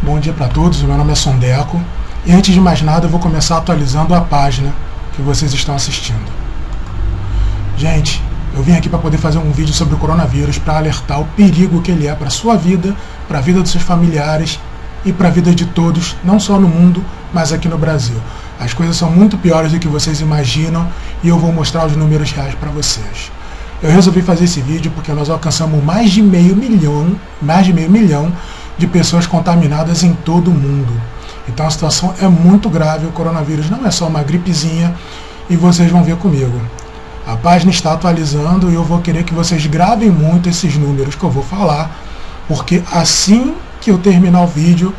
Bom dia para todos, meu nome é Sondeco e antes de mais nada eu vou começar atualizando a página que vocês estão assistindo. Gente, eu vim aqui para poder fazer um vídeo sobre o coronavírus para alertar o perigo que ele é para a sua vida, para a vida dos seus familiares e para a vida de todos, não só no mundo, mas aqui no Brasil. As coisas são muito piores do que vocês imaginam e eu vou mostrar os números reais para vocês. Eu resolvi fazer esse vídeo porque nós alcançamos mais de meio milhão de pessoas contaminadas em todo o mundo. Então a situação é muito grave, o coronavírus não é só uma gripezinha e vocês vão ver comigo. A página está atualizando e eu vou querer que vocês gravem muito esses números que eu vou falar, porque assim que eu terminar o vídeo,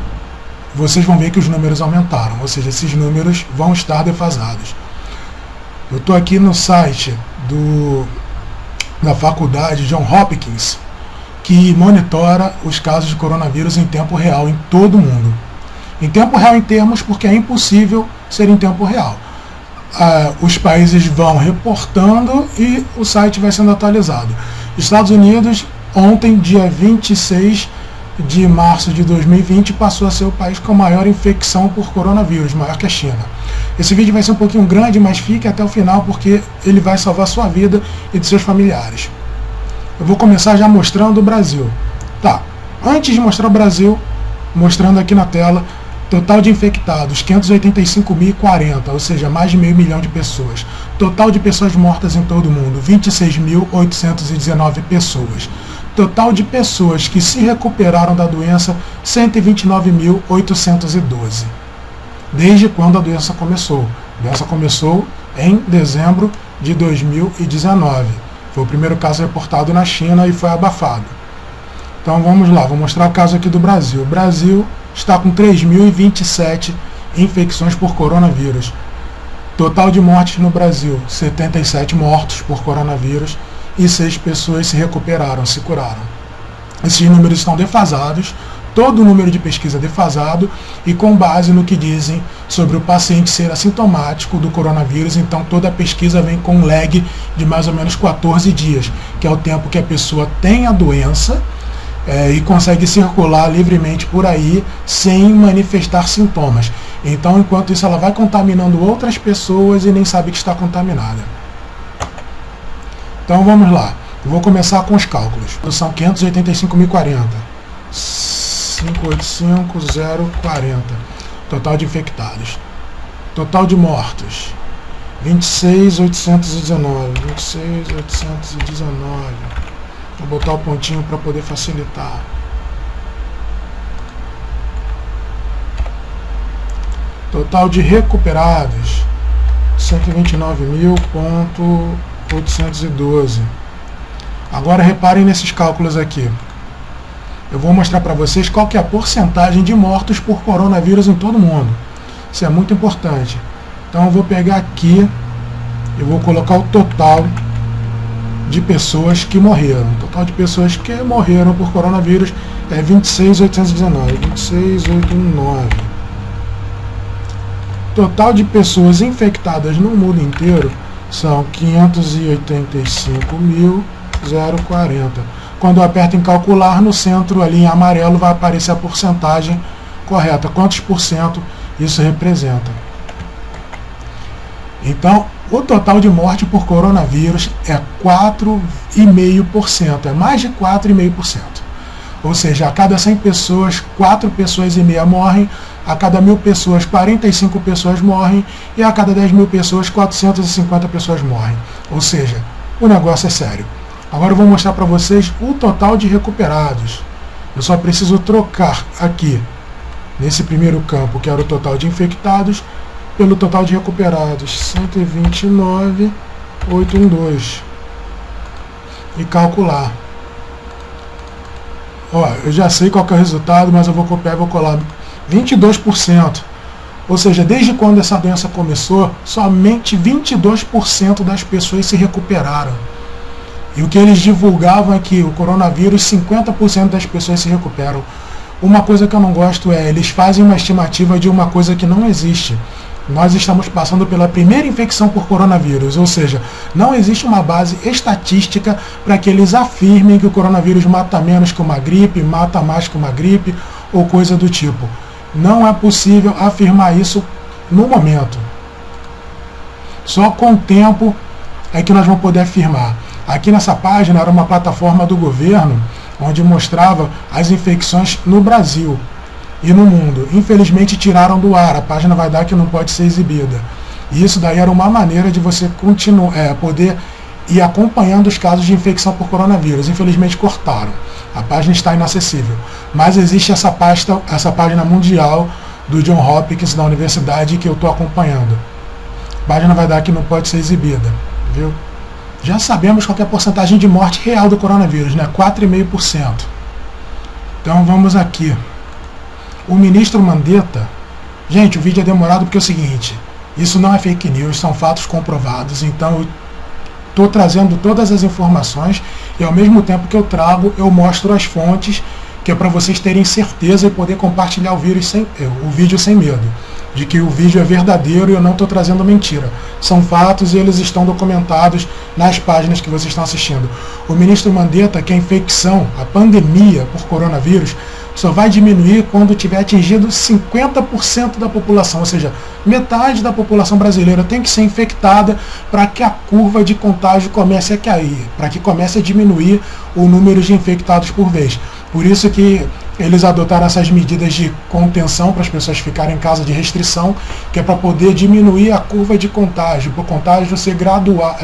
vocês vão ver que os números aumentaram, ou seja, esses números vão estar defasados. Eu estou aqui no site da faculdade John Hopkins, que monitora os casos de coronavírus em tempo real em todo o mundo. Em tempo real em termos, porque é impossível ser em tempo real. Os países vão reportando e o site vai sendo atualizado. Estados Unidos, ontem, dia 26 de março de 2020, passou a ser o país com a maior infecção por coronavírus, maior que a China. Esse vídeo vai ser um pouquinho grande, mas fique até o final porque ele vai salvar a sua vida e de seus familiares. Eu vou começar já mostrando o Brasil. Tá, antes de mostrar o Brasil, mostrando aqui na tela, total de infectados, 585.040, ou seja, mais de meio milhão de pessoas. Total de pessoas mortas em todo o mundo, 26.819 pessoas. Total de pessoas que se recuperaram da doença, 129.812. Desde quando a doença começou? A doença começou em dezembro de 2019. Foi o primeiro caso reportado na China e foi abafado. Então vamos lá, vou mostrar o caso aqui do Brasil. O Brasil está com 3.027 infecções por coronavírus. Total de mortes no Brasil, 77 mortos por coronavírus e 6 pessoas se recuperaram, se curaram. Esses números estão defasados, todo o número de pesquisa é defasado e com base no que dizem sobre o paciente ser assintomático do coronavírus, então toda a pesquisa vem com um lag de mais ou menos 14 dias, que é o tempo que a pessoa tem a doença e consegue circular livremente por aí sem manifestar sintomas. Então, enquanto isso, ela vai contaminando outras pessoas e nem sabe que está contaminada. Então, vamos lá. Eu vou começar com os cálculos. São 585.040. 585.040. Total de infectados. Total de mortos. 26.819. 26.819. Vou botar o pontinho para poder facilitar. Total de recuperados, 129.812. Agora reparem nesses cálculos aqui. Eu vou mostrar para vocês qual que é a porcentagem de mortos por coronavírus em todo mundo. Isso é muito importante. Então eu vou pegar aqui e vou colocar o total de pessoas que morreram. O total de pessoas que morreram por coronavírus é 26.819. 26.819. Total de pessoas infectadas no mundo inteiro são 585.040. Quando eu aperto em calcular, no centro ali em amarelo vai aparecer a porcentagem correta. Quantos por cento isso representa? Então, o total de morte por coronavírus é 4,5%, é mais de 4,5%. Ou seja, a cada 100 pessoas, 4,5 pessoas morrem, a cada 1.000 pessoas, 45 pessoas morrem, e a cada 10.000 pessoas, 450 pessoas morrem. Ou seja, o negócio é sério. Agora eu vou mostrar para vocês o total de recuperados. Eu só preciso trocar aqui, nesse primeiro campo, que era o total de infectados, pelo total de recuperados, 129.812, e calcular. Ó, eu já sei qual que é o resultado, mas eu vou copiar e vou colar. 22%. Ou seja, desde quando essa doença começou, somente 22% das pessoas se recuperaram. E o que eles divulgavam é que o coronavírus, 50% das pessoas se recuperam. Uma coisa que eu não gosto é, eles fazem uma estimativa de uma coisa que não existe. Nós estamos passando pela primeira infecção por coronavírus, ou seja, não existe uma base estatística para que eles afirmem que o coronavírus mata menos que uma gripe, mata mais que uma gripe, ou coisa do tipo. Não é possível afirmar isso no momento. Só com o tempo é que nós vamos poder afirmar. Aqui nessa página era uma plataforma do governo onde mostrava as infecções no Brasil e no mundo. Infelizmente tiraram do ar, a página vai dar que não pode ser exibida. E isso daí era uma maneira de você poder ir acompanhando os casos de infecção por coronavírus. Infelizmente cortaram. A página está inacessível. Mas existe essa página mundial do Johns Hopkins da universidade que eu estou acompanhando. A página vai dar que não pode ser exibida, viu? Já sabemos qual é a porcentagem de morte real do coronavírus, né? 4,5%. Então vamos aqui. O ministro Mandetta... Gente, o vídeo é demorado porque é o seguinte, isso não é fake news, são fatos comprovados, então eu estou trazendo todas as informações e ao mesmo tempo que eu trago, eu mostro as fontes, que é para vocês terem certeza e poder compartilhar o vídeo sem medo, de que o vídeo é verdadeiro e eu não estou trazendo mentira. São fatos e eles estão documentados nas páginas que vocês estão assistindo. O ministro Mandetta, que a infecção, a pandemia por coronavírus, só vai diminuir quando tiver atingido 50% da população, ou seja, metade da população brasileira tem que ser infectada para que a curva de contágio comece a cair, para que comece a diminuir o número de infectados por vez. Por isso que eles adotaram essas medidas de contenção para as pessoas ficarem em casa, de restrição, que é para poder diminuir a curva de contágio, para o contágio ser gradual,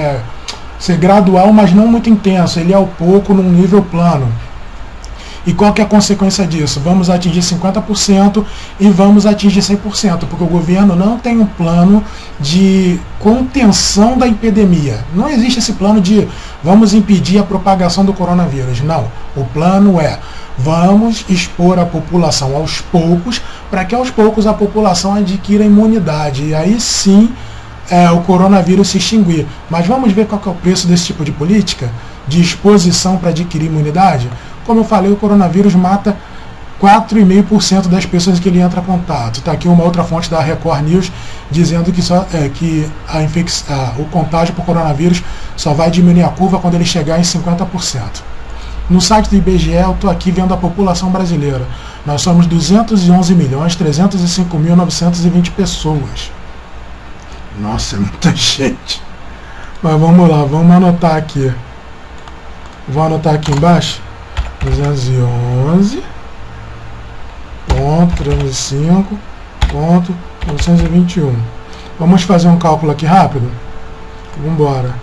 mas não muito intenso, ele é ao pouco num nível plano. E qual que é a consequência disso? Vamos atingir 50% e vamos atingir 100%, porque o governo não tem um plano de contenção da epidemia. Não existe esse plano de vamos impedir a propagação do coronavírus. Não. O plano é vamos expor a população aos poucos, para que aos poucos a população adquira imunidade. E aí sim o coronavírus se extinguir. Mas vamos ver qual que é o preço desse tipo de política, de exposição para adquirir imunidade? Como eu falei, o coronavírus mata 4,5% das pessoas que ele entra em contato. Está aqui uma outra fonte da Record News dizendo que o contágio por coronavírus só vai diminuir a curva quando ele chegar em 50%. No site do IBGE eu estou aqui vendo a população brasileira. Nós somos 211.305.920 pessoas. Nossa, é muita gente. Mas vamos lá, vamos anotar aqui. Vou anotar aqui embaixo. 211.305.921. Vamos fazer um cálculo aqui rápido? Vamos embora.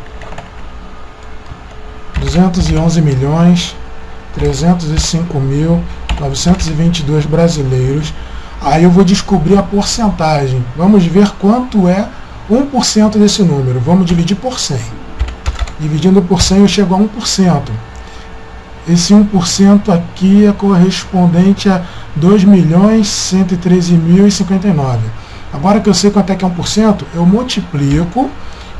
211.305.922 brasileiros. Aí eu vou descobrir a porcentagem. Vamos ver quanto é 1% desse número. Vamos dividir por 100. Dividindo por 100 eu chego a 1%. Esse 1% aqui é correspondente a 2.113.059. Agora que eu sei quanto é que é 1%, eu multiplico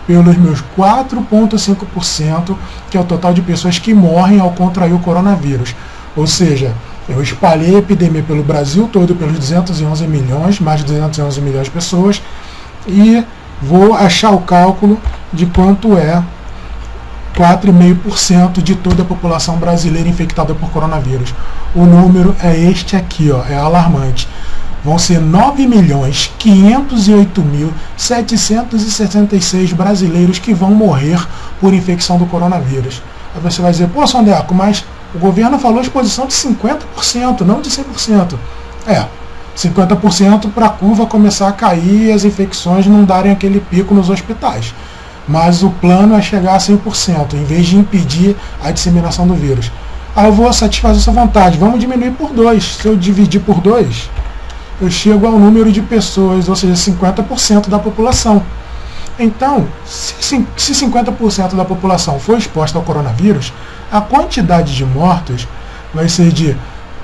pelos meus 4,5%, que é o total de pessoas que morrem ao contrair o coronavírus. Ou seja, eu espalhei a epidemia pelo Brasil todo, pelos 211 milhões, mais de 211 milhões de pessoas, e vou achar o cálculo de quanto é 4,5% de toda a população brasileira infectada por coronavírus. O número é este aqui, ó, é alarmante. Vão ser 9.508.766 brasileiros que vão morrer por infecção do coronavírus. Aí você vai dizer, pô, Sondeco, mas o governo falou exposição de 50%, não de 100%. 50% para a curva começar a cair e as infecções não darem aquele pico nos hospitais. Mas o plano é chegar a 100%, em vez de impedir a disseminação do vírus. Aí eu vou satisfazer essa vontade. Vamos diminuir por 2. Se eu dividir por 2, eu chego ao número de pessoas, ou seja, 50% da população. Então, se 50% da população for exposta ao coronavírus, a quantidade de mortos vai ser de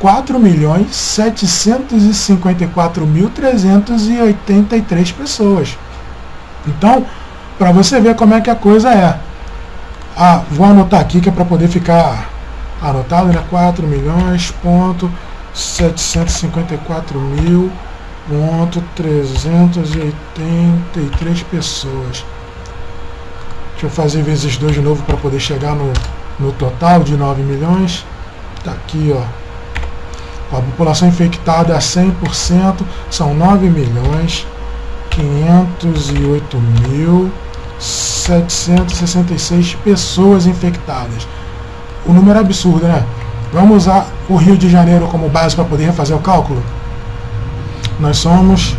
4.754.383 pessoas. Então, para você ver como é que a coisa é. Vou anotar aqui que é para poder ficar anotado, né? 4.754.383 pessoas. Deixa eu fazer vezes 2 de novo para poder chegar no total de 9 milhões. Tá aqui, ó. A população infectada a 100% são 9.508.766 pessoas infectadas. O número é absurdo, né? Vamos usar o Rio de Janeiro como base para poder fazer o cálculo? Nós somos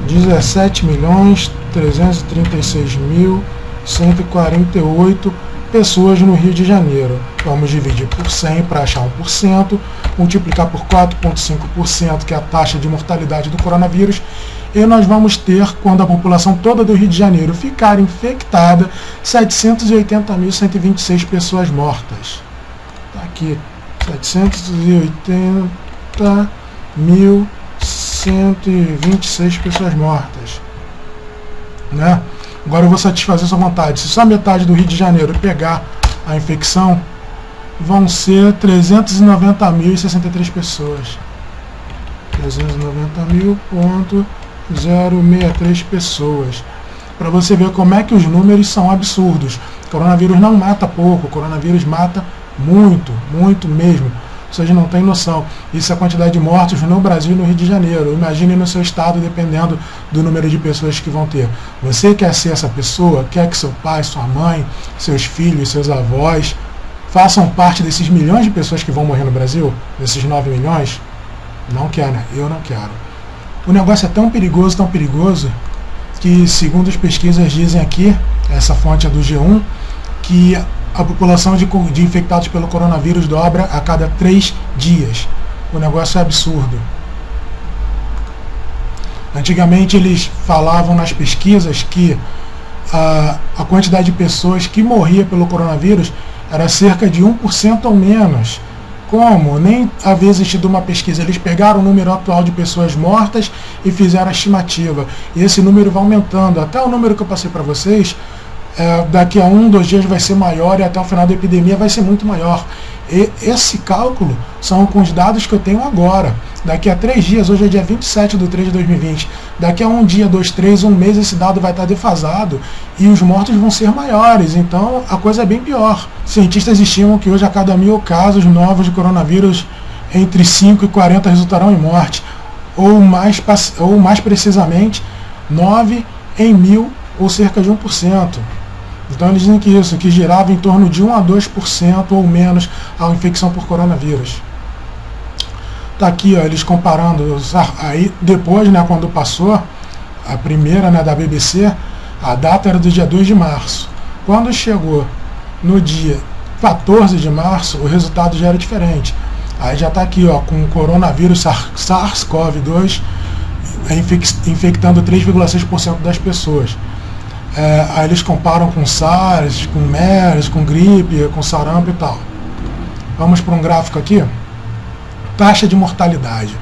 17.336.148 pessoas no Rio de Janeiro. Vamos dividir por 100 para achar 1%, multiplicar por 4,5%, que é a taxa de mortalidade do coronavírus, e nós vamos ter, quando a população toda do Rio de Janeiro ficar infectada, 780.126 pessoas mortas. Está aqui, 780.126 pessoas mortas, né? Agora eu vou satisfazer sua vontade. Se só metade do Rio de Janeiro pegar a infecção, vão ser 390.063 pessoas. 390.063 pessoas. Para você ver como é que os números são absurdos. O coronavírus não mata pouco, o coronavírus mata muito, muito mesmo. Vocês não têm noção. Isso é a quantidade de mortos no Brasil e no Rio de Janeiro. Imagine no seu estado, dependendo do número de pessoas que vão ter. Você quer ser essa pessoa? Quer que seu pai, sua mãe, seus filhos, seus avós façam parte desses milhões de pessoas que vão morrer no Brasil? Desses 9 milhões? Não quer, né? Eu não quero. O negócio é tão perigoso, que, segundo as pesquisas dizem aqui, essa fonte é do G1, que a população de infectados pelo coronavírus dobra a cada 3 dias. O negócio é absurdo. Antigamente eles falavam nas pesquisas que a quantidade de pessoas que morria pelo coronavírus era cerca de 1% ou menos. Como? Nem havia existido uma pesquisa. Eles pegaram o número atual de pessoas mortas e fizeram a estimativa. E esse número vai aumentando. Até o número que eu passei para vocês, daqui a 1, 2 dias vai ser maior, e até o final da epidemia vai ser muito maior. E esse cálculo são com os dados que eu tenho agora. Daqui a 3 dias, hoje é dia 27/3/2020, daqui a 1 dia, 2, 3, 1 mês, esse dado vai estar defasado e os mortos vão ser maiores. Então a coisa é bem pior. Cientistas estimam que hoje a cada 1.000 casos novos de coronavírus, entre 5 e 40 resultarão em morte, ou mais precisamente 9 em 1.000, ou cerca de 1%. Então eles dizem que girava em torno de 1 a 2% ou menos a infecção por coronavírus. Tá aqui, ó, eles comparando, aí depois, né, quando passou a primeira, né, da BBC, a data era do dia 2 de março. Quando chegou no dia 14 de março, o resultado já era diferente. Aí já está aqui, ó, com o coronavírus SARS-CoV-2 infectando 3,6% das pessoas. Aí eles comparam com SARS, com MERS, com gripe, com sarampo e tal. Vamos para um gráfico aqui. Taxa de mortalidade.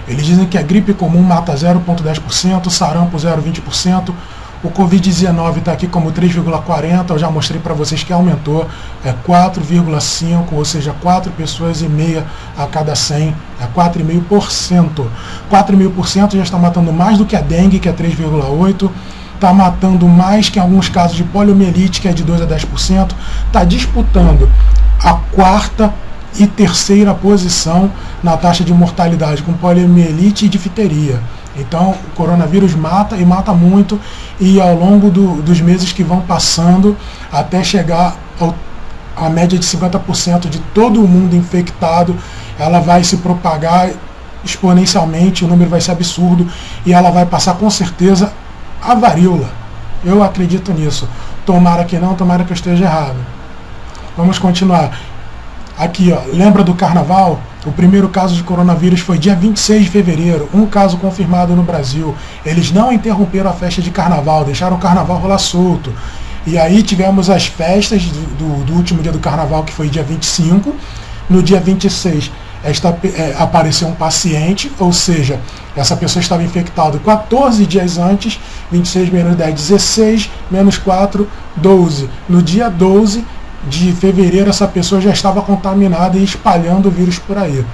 Eles dizem que a gripe comum mata 0,10%, sarampo 0,20%, o Covid-19 está aqui como 3,40%, eu já mostrei para vocês que aumentou, é 4,5%, ou seja, 4 pessoas e meia a cada 100, é 4,5%. 4,5% já está matando mais do que a dengue, que é 3,8%, está matando mais que em alguns casos de poliomielite, que é de 2 a 10%, está disputando a 4ª e 3ª posição na taxa de mortalidade com poliomielite e difteria. Então o coronavírus mata e mata muito, e ao longo dos meses que vão passando, até chegar à média de 50% de todo o mundo infectado, ela vai se propagar exponencialmente, o número vai ser absurdo, e ela vai passar com certeza a varíola. Eu acredito nisso. Tomara que não, tomara que eu esteja errado. Vamos continuar. Aqui, ó, lembra do carnaval? O primeiro caso de coronavírus foi dia 26 de fevereiro, um caso confirmado no Brasil. Eles não interromperam a festa de carnaval, deixaram o carnaval rolar solto. E aí tivemos as festas do último dia do carnaval, que foi dia 25. No dia 26, apareceu um paciente, ou seja, essa pessoa estava infectada 14 dias antes, 26 menos 10, 16, menos 4, 12. No dia 12 de fevereiro, essa pessoa já estava contaminada e espalhando o vírus por aí.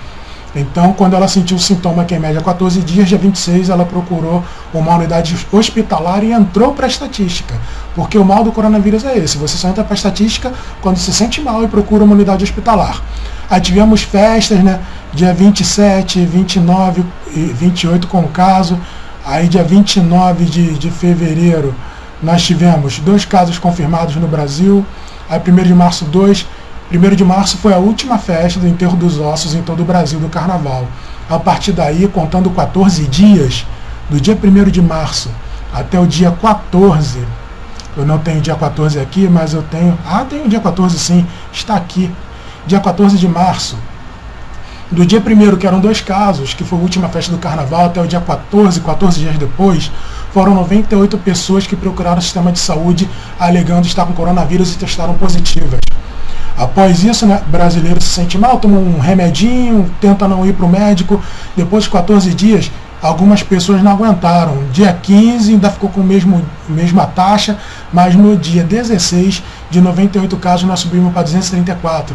Então, quando ela sentiu o sintoma, que é em média 14 dias, dia 26, ela procurou uma unidade hospitalar e entrou para a estatística. Porque o mal do coronavírus é esse, você só entra para a estatística quando se sente mal e procura uma unidade hospitalar. Aí tivemos festas, né, dia 27, 29 e 28 com o caso. Aí dia 29 de fevereiro nós tivemos 2 casos confirmados no Brasil. Aí 1º de março 2. 1º de março foi a última festa do enterro dos ossos em todo o Brasil do Carnaval. A partir daí, contando 14 dias, do dia 1º de março até o dia 14, eu não tenho dia 14 aqui, mas eu tenho... tenho o dia 14 sim, está aqui. Dia 14 de março, do dia 1º, que eram 2 casos, que foi a última festa do Carnaval, até o dia 14 dias depois, foram 98 pessoas que procuraram o sistema de saúde alegando estar com coronavírus e testaram positivas. Após isso, né, brasileiro se sente mal, toma um remedinho, tenta não ir para o médico. Depois de 14 dias, algumas pessoas não aguentaram. Dia 15 ainda ficou com a mesma taxa, mas no dia 16, de 98 casos, nós subimos para 234.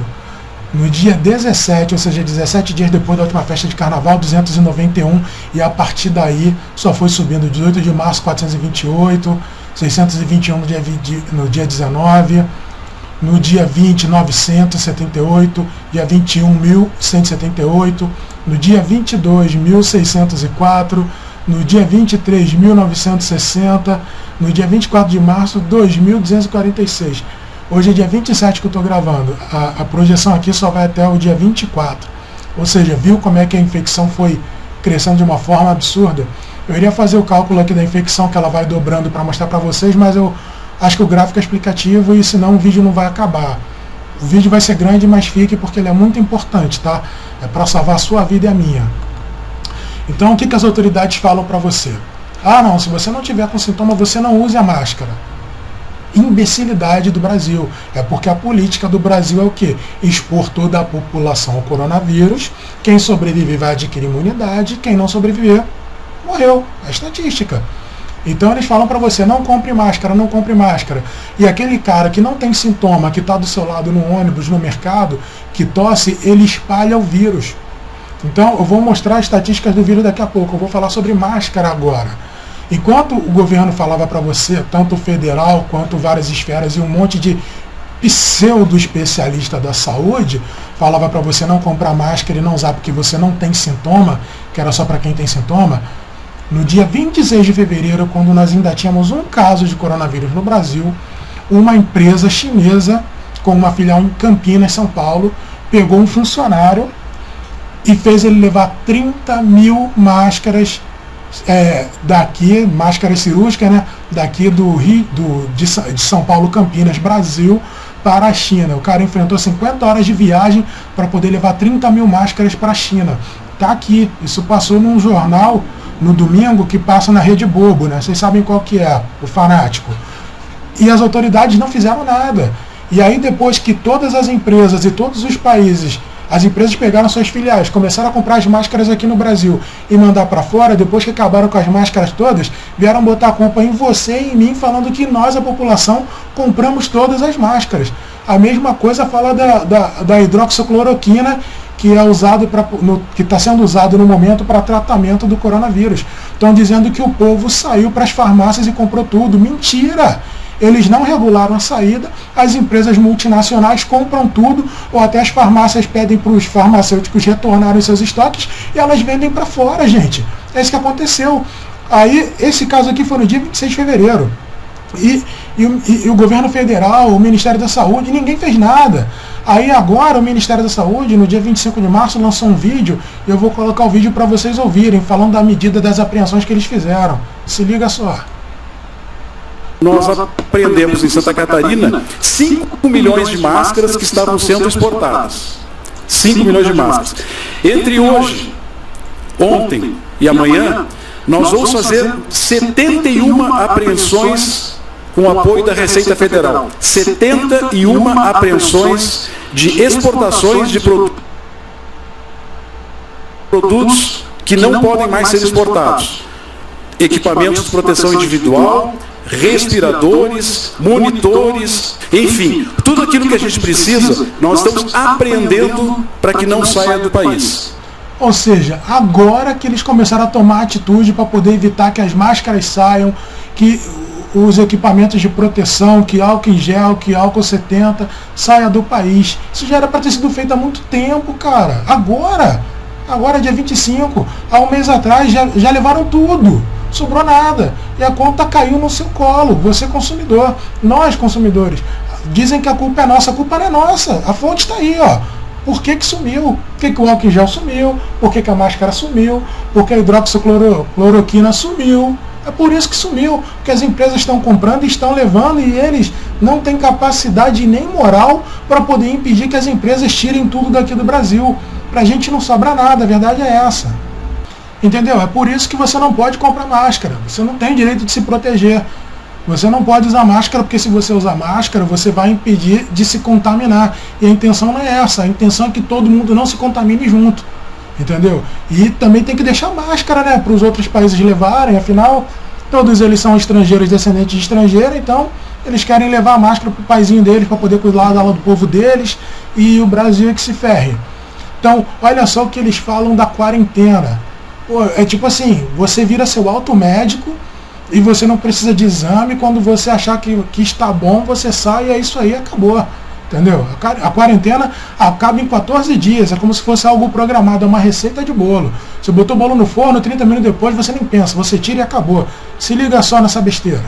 No dia 17, ou seja, 17 dias depois da última festa de carnaval, 291, e a partir daí só foi subindo. 18 de março, 428, 621 no dia 19, no dia 20, 978, dia 21, 1178, no dia 22, 1604, no dia 23, 1960, no dia 24 de março, 2246. Hoje é dia 27 que eu estou gravando, a projeção aqui só vai até o dia 24, ou seja, viu como é que a infecção foi crescendo de uma forma absurda? Eu iria fazer o cálculo aqui da infecção, que ela vai dobrando para mostrar para vocês, mas eu acho que o gráfico é explicativo e senão o vídeo não vai acabar. O vídeo vai ser grande, mas fique porque ele é muito importante, tá? É para salvar a sua vida e a minha. Então o que as autoridades falam para você? Não, se você não tiver com sintoma, você não use a máscara. Imbecilidade do Brasil. É porque a política do Brasil é o quê? Expor toda a população ao coronavírus. Quem sobreviver vai adquirir imunidade, quem não sobreviver, morreu. É estatística. Então eles falam para você, não compre máscara, não compre máscara. E aquele cara que não tem sintoma, que está do seu lado no ônibus, no mercado, que tosse, ele espalha o vírus. Então eu vou mostrar as estatísticas do vírus daqui a pouco. Eu vou falar sobre máscara agora. Enquanto o governo falava para você, tanto o federal quanto várias esferas e um monte de pseudo-especialista da saúde, falava para você não comprar máscara e não usar porque você não tem sintoma, que era só para quem tem sintoma. No dia 26 de fevereiro, quando nós ainda tínhamos um caso de coronavírus no Brasil, uma empresa chinesa, com uma filial em Campinas, São Paulo, pegou um funcionário e fez ele levar 30 mil máscaras daqui, máscaras cirúrgicas, né, daqui do Rio, de São Paulo, Campinas, Brasil, para a China. O cara enfrentou 50 horas de viagem para poder levar 30 mil máscaras para a China. Tá aqui, isso passou num jornal no domingo que passa na Rede Bobo, né? Vocês sabem qual que é, o Fanático. E as autoridades não fizeram nada. E aí depois que todas as empresas e todos os países, as empresas pegaram suas filiais, começaram a comprar as máscaras aqui no Brasil e mandar para fora, depois que acabaram com as máscaras todas, vieram botar a culpa em você e em mim, falando que nós, a população, compramos todas as máscaras. A mesma coisa fala da hidroxicloroquina, que é usado que está sendo usado no momento para tratamento do coronavírus. Estão dizendo que o povo saiu para as farmácias e comprou tudo. Mentira! Eles não regularam a saída, as empresas multinacionais compram tudo, ou até as farmácias pedem para os farmacêuticos retornarem seus estoques e elas vendem para fora, gente. É isso que aconteceu. Aí, esse caso aqui foi no dia 26 de fevereiro. E o governo federal, o Ministério da Saúde, ninguém fez nada. Aí agora o Ministério da Saúde, no dia 25 de março, lançou um vídeo, e eu vou colocar o vídeo para vocês ouvirem, falando da medida das apreensões que eles fizeram. Se liga só. Nós apreendemos em Santa Catarina 5 milhões de máscaras que estavam sendo exportadas. 5 milhões de máscaras. Entre hoje, ontem e amanhã, nós vamos fazer 71 apreensões com o apoio da Receita Federal. 71 apreensões de exportações de produtos que não podem mais ser exportados. Equipamentos de proteção individual, respiradores, monitores, enfim, tudo aquilo que a gente precisa, nós estamos apreendendo para que não saia do país. Ou seja, agora que eles começaram a tomar atitude para poder evitar que as máscaras saiam, que os equipamentos de proteção, que álcool em gel, que álcool 70 saia do país. Isso já era para ter sido feito há muito tempo, cara. Agora dia 25, há um mês atrás, já levaram tudo. Sobrou nada. E a conta caiu no seu colo, você consumidor, nós consumidores. Dizem que a culpa é nossa, a culpa não é nossa. A fonte está aí, ó. Por que sumiu? Por que o álcool em gel sumiu? Por que a máscara sumiu? Por que a hidroxicloroquina sumiu? É por isso que sumiu, porque as empresas estão comprando e estão levando e eles não têm capacidade nem moral para poder impedir que as empresas tirem tudo daqui do Brasil. Para a gente não sobra nada, a verdade é essa. Entendeu? É por isso que você não pode comprar máscara, você não tem direito de se proteger. Você não pode usar máscara, porque se você usar máscara, você vai impedir de se contaminar. E a intenção não é essa, a intenção é que todo mundo não se contamine junto. Entendeu? E também tem que deixar máscara, né, para os outros países levarem, afinal, todos eles são estrangeiros, descendentes de estrangeiro, então eles querem levar a máscara para o paizinho deles, para poder cuidar da aula do povo deles, e o Brasil é que se ferre. Então, olha só o que eles falam da quarentena. Pô, é tipo assim, você vira seu automédico, e você não precisa de exame, quando você achar que está bom, você sai e é isso aí, acabou. Entendeu? A quarentena acaba em 14 dias, é como se fosse algo programado, é uma receita de bolo. Você botou o bolo no forno, 30 minutos depois você nem pensa, você tira e acabou. Se liga só nessa besteira.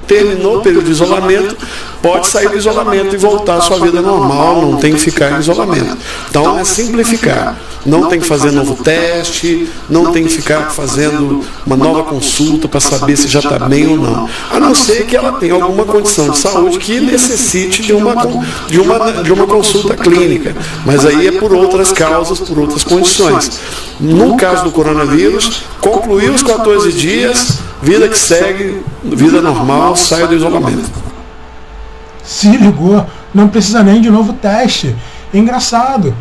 Terminou o período de isolamento, pode sair do isolamento e voltar à sua vida normal, não tem que ficar em isolamento. Então é simplificar, não tem que fazer novo teste, não tem que ficar fazendo uma nova consulta para saber se já está bem ou não. A não ser que ela tenha alguma condição de saúde que necessite de uma consulta clínica, mas aí é por outras causas, por outras condições. No caso do coronavírus, concluiu os 14 dias, vida que segue, vida normal, sai do isolamento. Se ligou, não precisa nem de novo teste. Engraçado,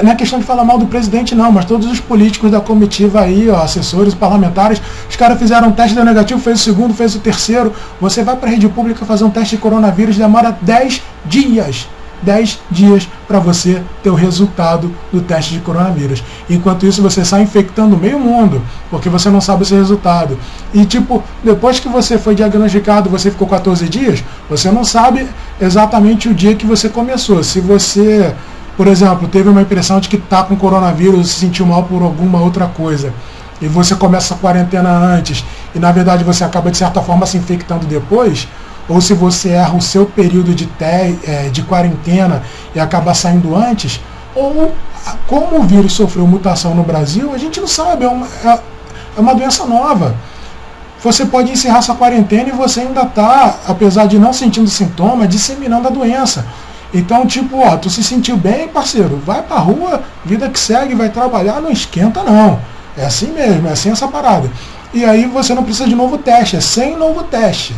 não é questão de falar mal do presidente não, mas todos os políticos da comitiva aí, ó, assessores, parlamentares, os caras fizeram um teste, deu negativo, fez o segundo, fez o terceiro. Você vai para a rede pública fazer um teste de coronavírus, demora 10 dias. 10 dias para você ter o resultado do teste de coronavírus. Enquanto isso, você sai infectando meio mundo, porque você não sabe o seu resultado. E tipo, depois que você foi diagnosticado, você ficou 14 dias, você não sabe exatamente o dia que você começou. Se você, por exemplo, teve uma impressão de que está com coronavírus, se sentiu mal por alguma outra coisa, e você começa a quarentena antes, e na verdade você acaba de certa forma se infectando depois, ou se você erra o seu período de quarentena e acaba saindo antes, ou como o vírus sofreu mutação no Brasil, a gente não sabe, é uma doença nova. Você pode encerrar sua quarentena e você ainda está, apesar de não sentindo sintoma, disseminando a doença. Então, tipo, ó, tu se sentiu bem, parceiro, vai pra rua, vida que segue, vai trabalhar, não esquenta não. É assim mesmo, é assim essa parada. E aí você não precisa de novo teste, é sem novo teste.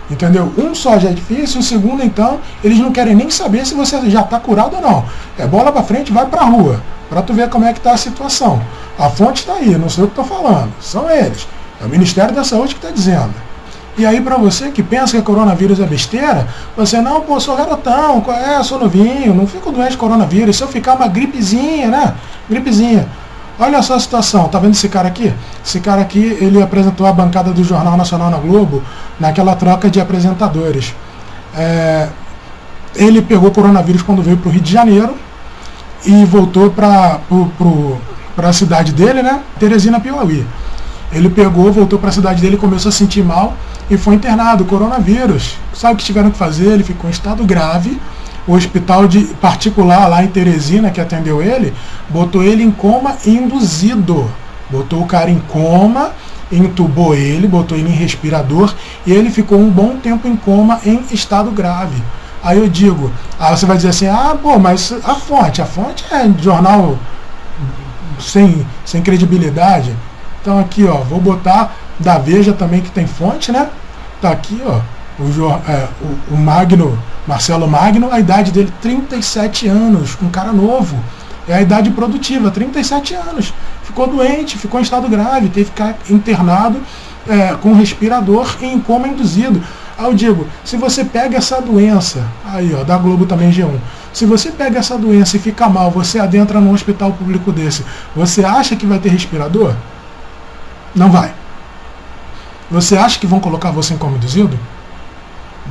Entendeu? Um só já é difícil, o segundo então, eles não querem nem saber se você já está curado ou não. É bola pra frente, vai pra rua, pra tu ver como é que tá a situação. A fonte está aí, não sei o que estou falando, são eles. É o Ministério da Saúde que está dizendo. E aí pra você que pensa que coronavírus é besteira, você não, pô, sou garotão, sou novinho, não fico doente de coronavírus, se eu ficar uma gripezinha, né? Gripezinha. Olha só a situação, tá vendo esse cara aqui? Esse cara aqui, ele apresentou a bancada do Jornal Nacional na Globo, naquela troca de apresentadores. Ele pegou coronavírus quando veio pro Rio de Janeiro e voltou para a cidade dele, né? Teresina, Piauí. Ele voltou para a cidade dele, começou a sentir mal e foi internado, coronavírus. Sabe o que tiveram que fazer? Ele ficou em estado grave. O hospital particular lá em Teresina, que atendeu ele, botou ele em coma induzido. Botou o cara em coma, entubou ele, botou ele em respirador e ele ficou um bom tempo em coma em estado grave. Aí eu digo, você vai dizer assim, pô, mas a fonte é jornal sem credibilidade. Então aqui, ó, vou botar da Veja também, que tem fonte, né? Tá aqui, ó, o Magno, Marcelo Magno, a idade dele 37 anos, um cara novo. É a idade produtiva, 37 anos. Ficou doente, ficou em estado grave, teve que ficar internado com respirador e em coma induzido. Aí eu digo, se você pega essa doença, aí ó, da Globo também G1, Se você pega essa doença e fica mal, você adentra num hospital público desse, você acha que vai ter respirador? Não vai. Você acha que vão colocar você em coma induzido?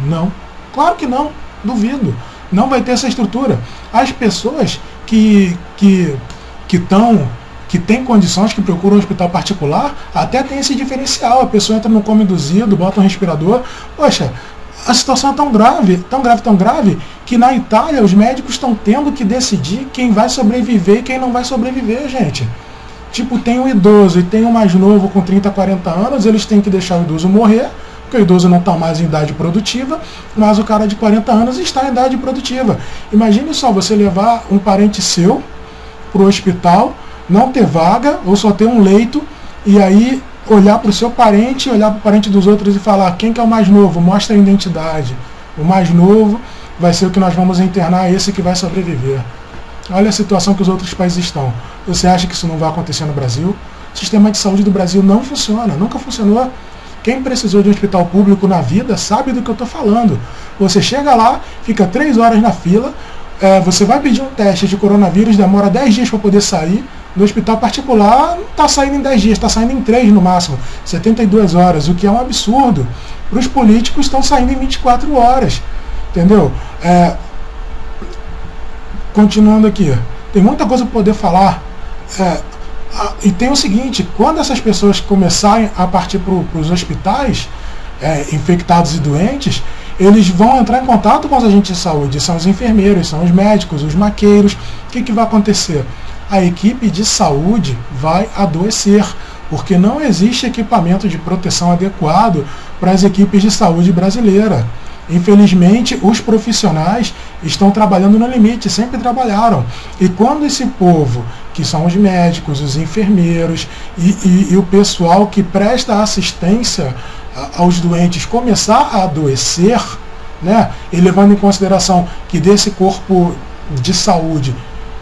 Não. Claro que não. Duvido. Não vai ter essa estrutura. As pessoas que têm condições, que procuram um hospital particular, até tem esse diferencial. A pessoa entra no coma induzido, bota um respirador. Poxa, a situação é tão grave, que na Itália os médicos estão tendo que decidir quem vai sobreviver e quem não vai sobreviver, gente. Tipo, tem um idoso e tem um mais novo com 30, 40 anos, eles têm que deixar o idoso morrer, porque o idoso não está mais em idade produtiva, mas o cara de 40 anos está em idade produtiva. Imagine só você levar um parente seu para o hospital, não ter vaga, ou só ter um leito, e aí olhar para o seu parente, olhar para o parente dos outros e falar, quem que é o mais novo? Mostra a identidade. O mais novo vai ser o que nós vamos internar, esse que vai sobreviver. Olha a situação que os outros países estão. Você acha que isso não vai acontecer no Brasil? O sistema de saúde do Brasil não funciona, nunca funcionou. Quem precisou de um hospital público na vida sabe do que eu estou falando. Você chega lá, fica 3 horas na fila, você vai pedir um teste de coronavírus, demora 10 dias para poder sair. No hospital particular não está saindo em 10 dias, está saindo em 3 no máximo, 72 horas, o que é um absurdo. Para os políticos estão saindo em 24 horas, entendeu? Continuando aqui, tem muita coisa para poder falar. E tem o seguinte, quando essas pessoas começarem a partir para os hospitais, infectados e doentes, eles vão entrar em contato com os agentes de saúde, são os enfermeiros, são os médicos, os maqueiros. O que vai acontecer? A equipe de saúde vai adoecer, porque não existe equipamento de proteção adequado para as equipes de saúde brasileira. Infelizmente, os profissionais estão trabalhando no limite, sempre trabalharam. E quando esse povo, que são os médicos, os enfermeiros e o pessoal que presta assistência aos doentes começar a adoecer, né, e levando em consideração que desse corpo de saúde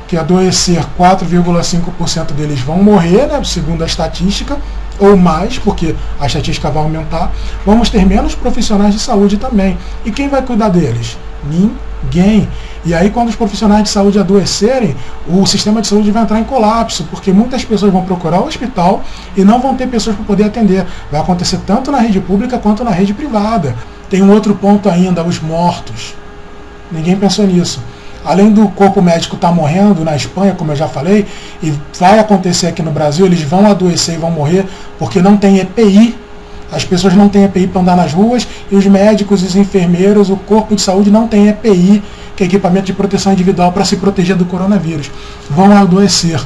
que adoecer, 4,5% deles vão morrer, né, segundo a estatística, ou mais, porque a estatística vai aumentar, vamos ter menos profissionais de saúde também. E quem vai cuidar deles? Ninguém. E aí, quando os profissionais de saúde adoecerem, o sistema de saúde vai entrar em colapso, porque muitas pessoas vão procurar o hospital e não vão ter pessoas para poder atender. Vai acontecer tanto na rede pública quanto na rede privada. Tem um outro ponto ainda, os mortos. Ninguém pensou nisso. Além do corpo médico estar morrendo na Espanha, como eu já falei, e vai acontecer aqui no Brasil, eles vão adoecer e vão morrer porque não tem EPI. As pessoas não têm EPI para andar nas ruas, e os médicos, os enfermeiros, o corpo de saúde não tem EPI, que é equipamento de proteção individual para se proteger do coronavírus. Vão adoecer.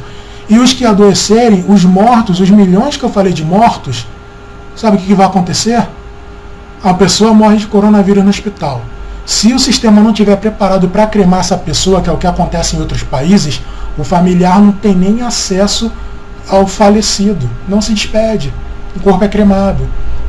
E os que adoecerem, os mortos, os milhões que eu falei de mortos, sabe o que vai acontecer? A pessoa morre de coronavírus no hospital. Se o sistema não estiver preparado para cremar essa pessoa, que é o que acontece em outros países, o familiar não tem nem acesso ao falecido. Não se despede. O corpo é cremado.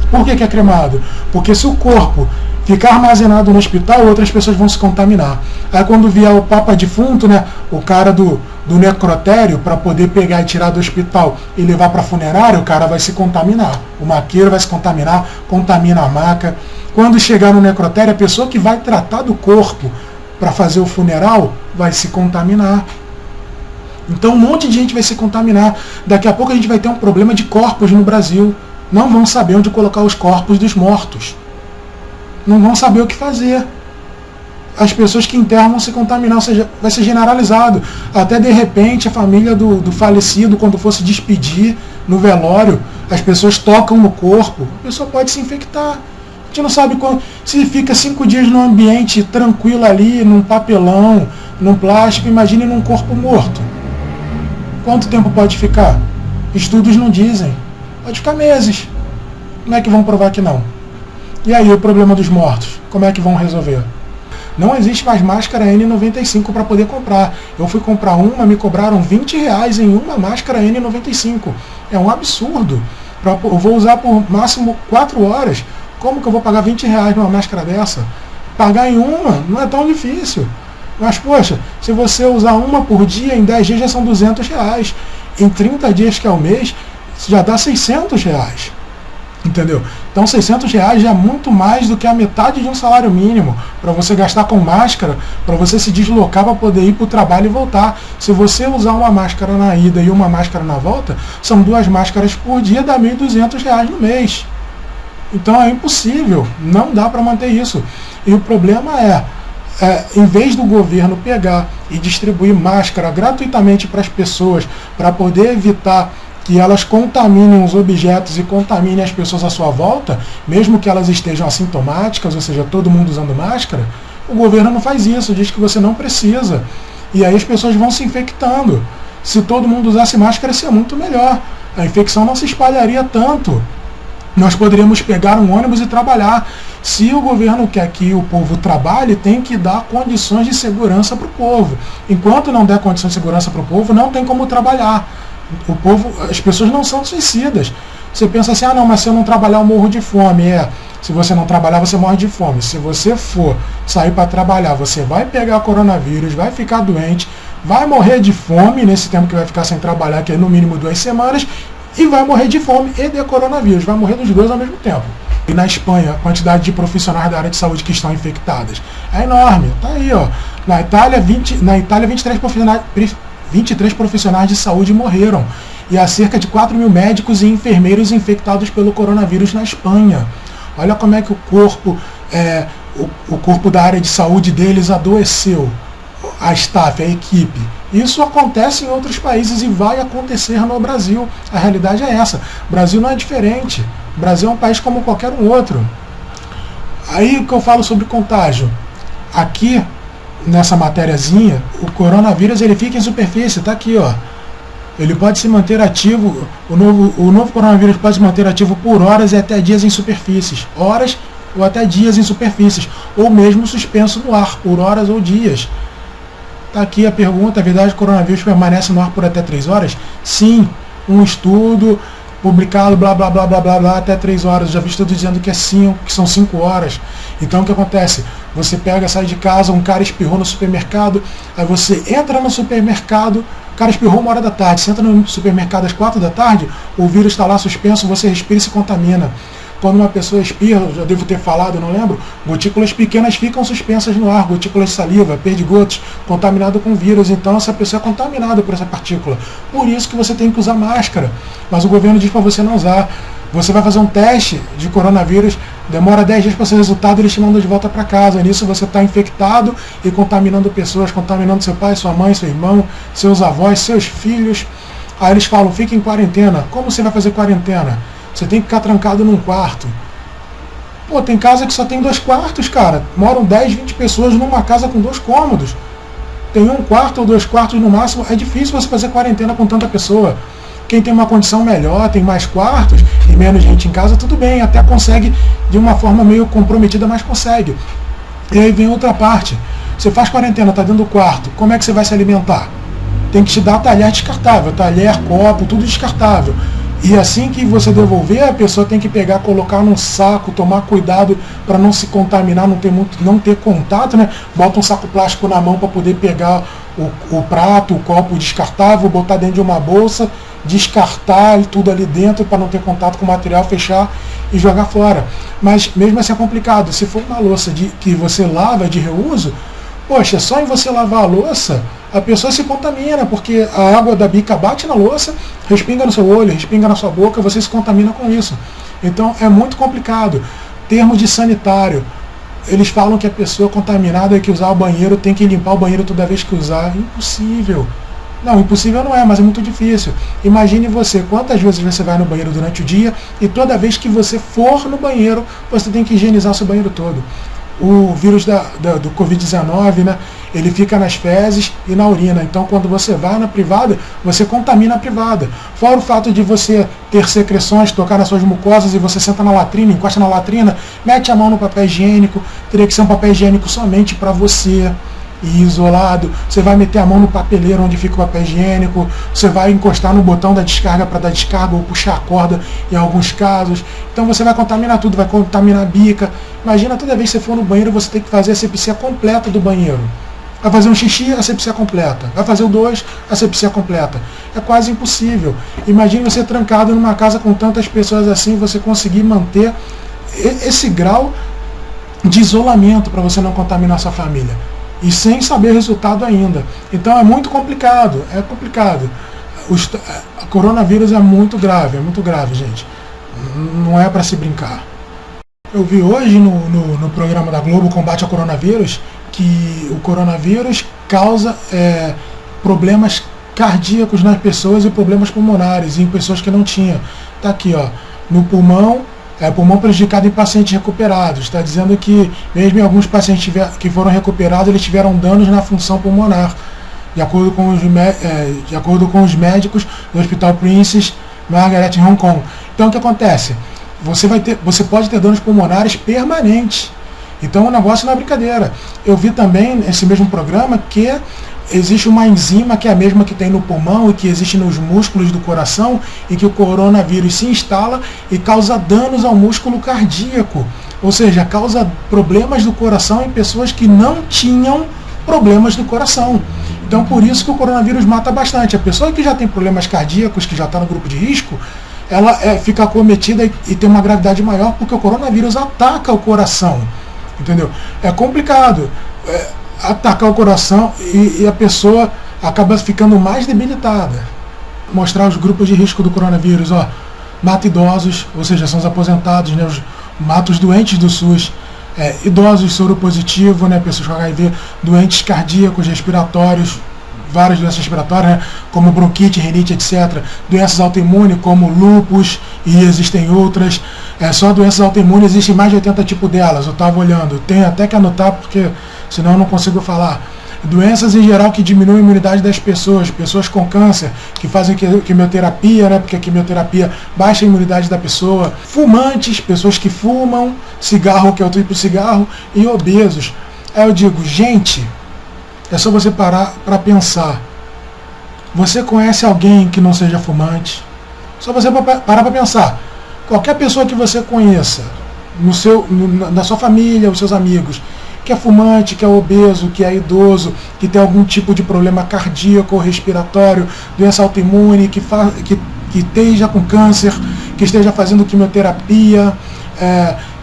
Por que é cremado? Porque se o corpo ficar armazenado no hospital, outras pessoas vão se contaminar. Aí quando vier o papa defunto, né, o cara do necrotério, para poder pegar e tirar do hospital e levar para a funerária, o cara vai se contaminar. O maqueiro vai se contaminar, contamina a maca. Quando chegar no necrotério, a pessoa que vai tratar do corpo para fazer o funeral vai se contaminar. Então um monte de gente vai se contaminar. Daqui a pouco a gente vai ter um problema de corpos no Brasil. Não vão saber onde colocar os corpos dos mortos. Não vão saber o que fazer. As pessoas que enterram vão se contaminar, ou seja, vai ser generalizado. Até de repente a família do falecido, quando for se despedir no velório, as pessoas tocam no corpo, a pessoa pode se infectar. A gente não sabe se fica 5 dias num ambiente tranquilo ali, num papelão, num plástico, imagine num corpo morto. Quanto tempo pode ficar? Estudos não dizem. Pode ficar meses. Como é que vão provar que não? E aí, o problema dos mortos? Como é que vão resolver? Não existe mais máscara N95 para poder comprar. Eu fui comprar uma, me cobraram R$20 em uma máscara N95. É um absurdo. Eu vou usar por máximo 4 horas. Como que eu vou pagar R$20 numa máscara dessa? Pagar em uma não é tão difícil. Mas, poxa, se você usar uma por dia, em 10 dias já são R$200. Em 30 dias, que é o mês, já dá R$600. Entendeu? Então R$600 já é muito mais do que a metade de um salário mínimo para você gastar com máscara, para você se deslocar para poder ir para o trabalho e voltar. Se você usar uma máscara na ida e uma máscara na volta, são 2 máscaras por dia, dá R$1.200 no mês. Então é impossível, não dá para manter isso. E o problema em vez do governo pegar e distribuir máscara gratuitamente para as pessoas, para poder evitar que elas contaminem os objetos e contaminem as pessoas à sua volta, mesmo que elas estejam assintomáticas, ou seja, todo mundo usando máscara, o governo não faz isso, diz que você não precisa. E aí as pessoas vão se infectando. Se todo mundo usasse máscara, seria muito melhor. A infecção não se espalharia tanto. Nós poderíamos pegar um ônibus e trabalhar. Se o governo quer que o povo trabalhe, tem que dar condições de segurança para o povo. Enquanto não der condições de segurança para o povo, não tem como trabalhar. O povo, as pessoas não são suicidas. Você pensa assim, não, mas se eu não trabalhar eu morro de fome. Se você não trabalhar, você morre de fome. Se você for sair para trabalhar, você vai pegar coronavírus, vai ficar doente, vai morrer de fome nesse tempo que vai ficar sem trabalhar, que é no mínimo 2 semanas, e vai morrer de fome e de coronavírus. Vai morrer dos 2 ao mesmo tempo. E na Espanha, a quantidade de profissionais da área de saúde que estão infectadas é enorme. Tá aí, ó. Na Itália, 23 profissionais de saúde morreram. E há cerca de 4.000 médicos e enfermeiros infectados pelo coronavírus na Espanha. Olha como é que o corpo da área de saúde deles adoeceu. A staff, a equipe. Isso acontece em outros países e vai acontecer no Brasil. A realidade é essa. O Brasil não é diferente. O Brasil é um país como qualquer um outro. Aí que eu falo sobre contágio. Aqui, nessa matériazinha, o coronavírus ele fica em superfície, tá aqui, ó. Ele pode se manter ativo, o novo coronavírus pode se manter ativo por horas e até dias em superfícies. Horas ou até dias em superfícies. Ou mesmo suspenso no ar, por horas ou dias. Tá aqui a pergunta, a verdade, o coronavírus permanece no ar por até 3 horas? Sim, um estudo publicado, blá, blá, blá, blá, blá, blá, até 3 horas. Já vi estudo dizendo que são 5 horas. Então o que acontece? Você pega, sai de casa, um cara espirrou no supermercado, aí você entra no supermercado, o cara espirrou 1 hora da tarde, você entra no supermercado às 4 da tarde, o vírus está lá suspenso, você respira e se contamina. Quando uma pessoa espirra, eu já devo ter falado, não lembro, gotículas pequenas ficam suspensas no ar, gotículas de saliva, perdigotos, contaminado com vírus. Então essa pessoa é contaminada por essa partícula. Por isso que você tem que usar máscara. Mas o governo diz para você não usar. Você vai fazer um teste de coronavírus, demora 10 dias para ser resultado, eles te mandam de volta para casa. Nisso você está infectado e contaminando pessoas, contaminando seu pai, sua mãe, seu irmão, seus avós, seus filhos. Aí eles falam, fica em quarentena. Como você vai fazer quarentena? Você tem que ficar trancado num quarto. Pô, tem casa que só tem 2 quartos, cara. Moram 10, 20 pessoas numa casa com 2 cômodos. Tem 1 quarto ou 2 quartos no máximo. É difícil você fazer quarentena com tanta pessoa. Quem tem uma condição melhor, tem mais quartos e menos gente em casa, tudo bem. Até consegue de uma forma meio comprometida, mas consegue. E aí vem outra parte. Você faz quarentena, tá dentro do quarto. Como é que você vai se alimentar? Tem que te dar talher descartável. Talher, copo, tudo descartável. E assim que você devolver, a pessoa tem que pegar, colocar num saco, tomar cuidado para não se contaminar, não ter contato, né? Bota um saco plástico na mão para poder pegar o prato, o copo descartável, botar dentro de uma bolsa, descartar tudo ali dentro para não ter contato com o material, fechar e jogar fora. Mas mesmo assim é complicado. Se for uma louça que você lava de reuso, poxa, só em você lavar a louça, a pessoa se contamina, porque a água da bica bate na louça, respinga no seu olho, respinga na sua boca, você se contamina com isso. Então é muito complicado. Termo de sanitário, eles falam que a pessoa contaminada tem que usar o banheiro, tem que limpar o banheiro toda vez que usar. Impossível. Não, impossível não é, mas é muito difícil. Imagine você, quantas vezes você vai no banheiro durante o dia e toda vez que você for no banheiro, você tem que higienizar o seu banheiro todo. O vírus do Covid-19, né, ele fica nas fezes e na urina. Então, quando você vai na privada, você contamina a privada. Fora o fato de você ter secreções, tocar nas suas mucosas e você senta na latrina, encosta na latrina, mete a mão no papel higiênico, teria que ser um papel higiênico somente para você, e isolado. Você vai meter a mão no papeleiro onde fica o papel higiênico, você vai encostar no botão da descarga para dar descarga ou puxar a corda em alguns casos. Então você vai contaminar tudo, vai contaminar a bica. Imagina toda vez que você for no banheiro, você tem que fazer a asepsia completa do banheiro. Vai fazer um xixi, asepsia completa. Vai fazer o 2, asepsia completa. É quase impossível. Imagine você trancado numa casa com tantas pessoas assim, você conseguir manter esse grau de isolamento para você não contaminar sua família. E sem saber o resultado ainda. Então é muito complicado. É complicado. O coronavírus é muito grave, gente. Não é para se brincar. Eu vi hoje no programa da Globo, Combate ao Coronavírus, que o coronavírus causa problemas cardíacos nas pessoas e problemas pulmonares em pessoas que não tinham. Está aqui, ó, no pulmão, pulmão prejudicado em pacientes recuperados. Está dizendo que mesmo em alguns pacientes que foram recuperados, eles tiveram danos na função pulmonar, de acordo com os médicos do Hospital Princess Margaret em Hong Kong. Então o que acontece? Você pode ter danos pulmonares permanentes. Então o negócio não é brincadeira. Eu vi também nesse mesmo programa que existe uma enzima que é a mesma que tem no pulmão e que existe nos músculos do coração, e que o coronavírus se instala e causa danos ao músculo cardíaco. Ou seja, causa problemas do coração em pessoas que não tinham problemas do coração. Então por isso que o coronavírus mata bastante. A pessoa que já tem problemas cardíacos, que já está no grupo de risco, ela fica acometida e tem uma gravidade maior, porque o coronavírus ataca o coração. Entendeu? É complicado atacar o coração e a pessoa acaba ficando mais debilitada. Mostrar os grupos de risco do coronavírus, ó, mata idosos, ou seja, são os aposentados, né, mata os doentes do SUS, idosos soropositivos, né, pessoas com HIV, doentes cardíacos, respiratórios, várias doenças respiratórias, né, como bronquite, rinite, etc. Doenças autoimunes, como lúpus, e existem outras. Só doenças autoimunes, existem mais de 80 tipos delas. Eu estava olhando, tenho até que anotar, porque senão eu não consigo falar. Doenças em geral que diminuem a imunidade das pessoas, pessoas com câncer, que fazem quimioterapia, né, porque a quimioterapia baixa a imunidade da pessoa. Fumantes, pessoas que fumam, cigarro, que é outro tipo de cigarro, e obesos. Aí eu digo, gente, é só você parar para pensar. Você conhece alguém que não seja fumante? Só você parar para pensar. Qualquer pessoa que você conheça, na sua família, os seus amigos, que é fumante, que é obeso, que é idoso, que tem algum tipo de problema cardíaco ou respiratório, doença autoimune, que esteja com câncer, que esteja fazendo quimioterapia,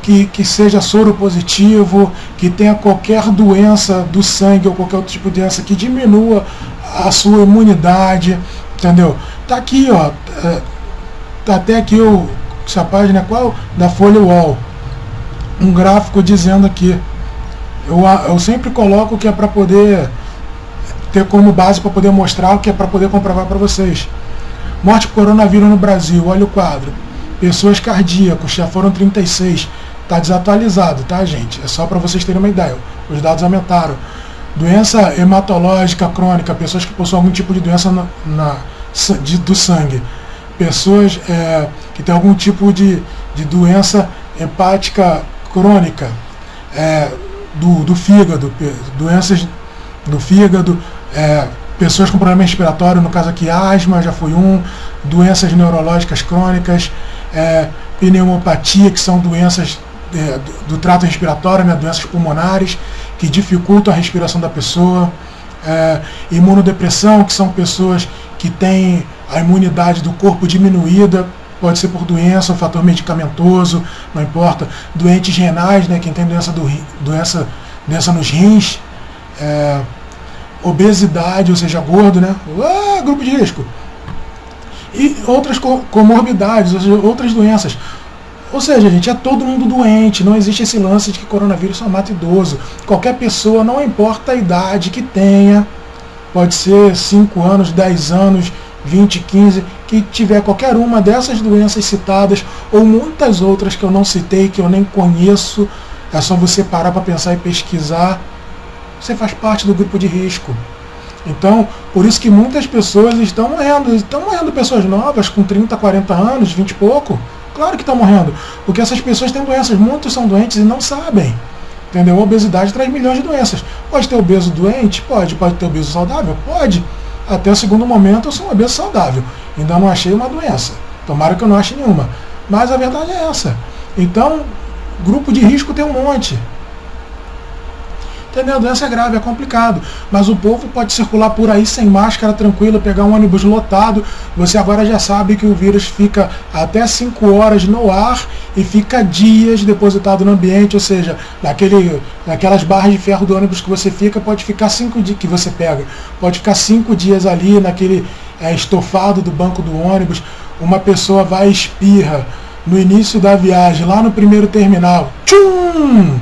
que seja soro positivo, que tenha qualquer doença do sangue ou qualquer outro tipo de doença que diminua a sua imunidade, entendeu? Tá aqui, ó, tá até aqui essa página qual? Da Folha UOL, um gráfico dizendo aqui. Eu sempre coloco que é para poder ter como base, para poder mostrar, o que é para poder comprovar para vocês. Morte por coronavírus no Brasil, olha o quadro. Pessoas cardíacas, já foram 36. Está desatualizado, tá, gente? É só para vocês terem uma ideia. Os dados aumentaram. Doença hematológica crônica, pessoas que possuem algum tipo de doença do sangue. Pessoas que têm algum tipo de doença hepática crônica, do fígado, doenças do fígado, pessoas com problema respiratório, no caso aqui asma, já foi doenças neurológicas crônicas, pneumopatia, que são doenças do trato respiratório, né, doenças pulmonares, que dificultam a respiração da pessoa, imunodepressão, que são pessoas que têm a imunidade do corpo diminuída, pode ser por doença, um fator medicamentoso, não importa, doentes renais, né, quem tem doença nos rins, obesidade, ou seja, gordo, né, grupo de risco, e outras comorbidades, ou seja, outras doenças. Ou seja, gente, é todo mundo doente, não existe esse lance de que coronavírus só mata idoso. Qualquer pessoa, não importa a idade que tenha, pode ser 5 anos, 10 anos, 20, 15, que tiver qualquer uma dessas doenças citadas, ou muitas outras que eu não citei, que eu nem conheço, é só você parar para pensar e pesquisar, você faz parte do grupo de risco. Então, por isso que muitas pessoas estão morrendo pessoas novas, com 30, 40 anos, 20 e pouco. Claro que estão morrendo, porque essas pessoas têm doenças, muitos são doentes e não sabem. Entendeu? A obesidade traz milhões de doenças. Pode ter obeso doente? Pode. Pode ter obeso saudável? Pode. Até o segundo momento eu sou um obeso saudável. Ainda não achei uma doença. Tomara que eu não ache nenhuma. Mas a verdade é essa. Então, grupo de risco tem um monte. Entendeu? Doença grave, é complicado. Mas o povo pode circular por aí sem máscara, tranquilo, pegar um ônibus lotado. Você agora já sabe que o vírus fica até 5 horas no ar e fica dias depositado no ambiente, ou seja, naquelas barras de ferro do ônibus que você fica, pode ficar 5 dias, que você pega, pode ficar 5 dias ali naquele estofado do banco do ônibus. Uma pessoa vai e espirra no início da viagem, lá no primeiro terminal. Tchum!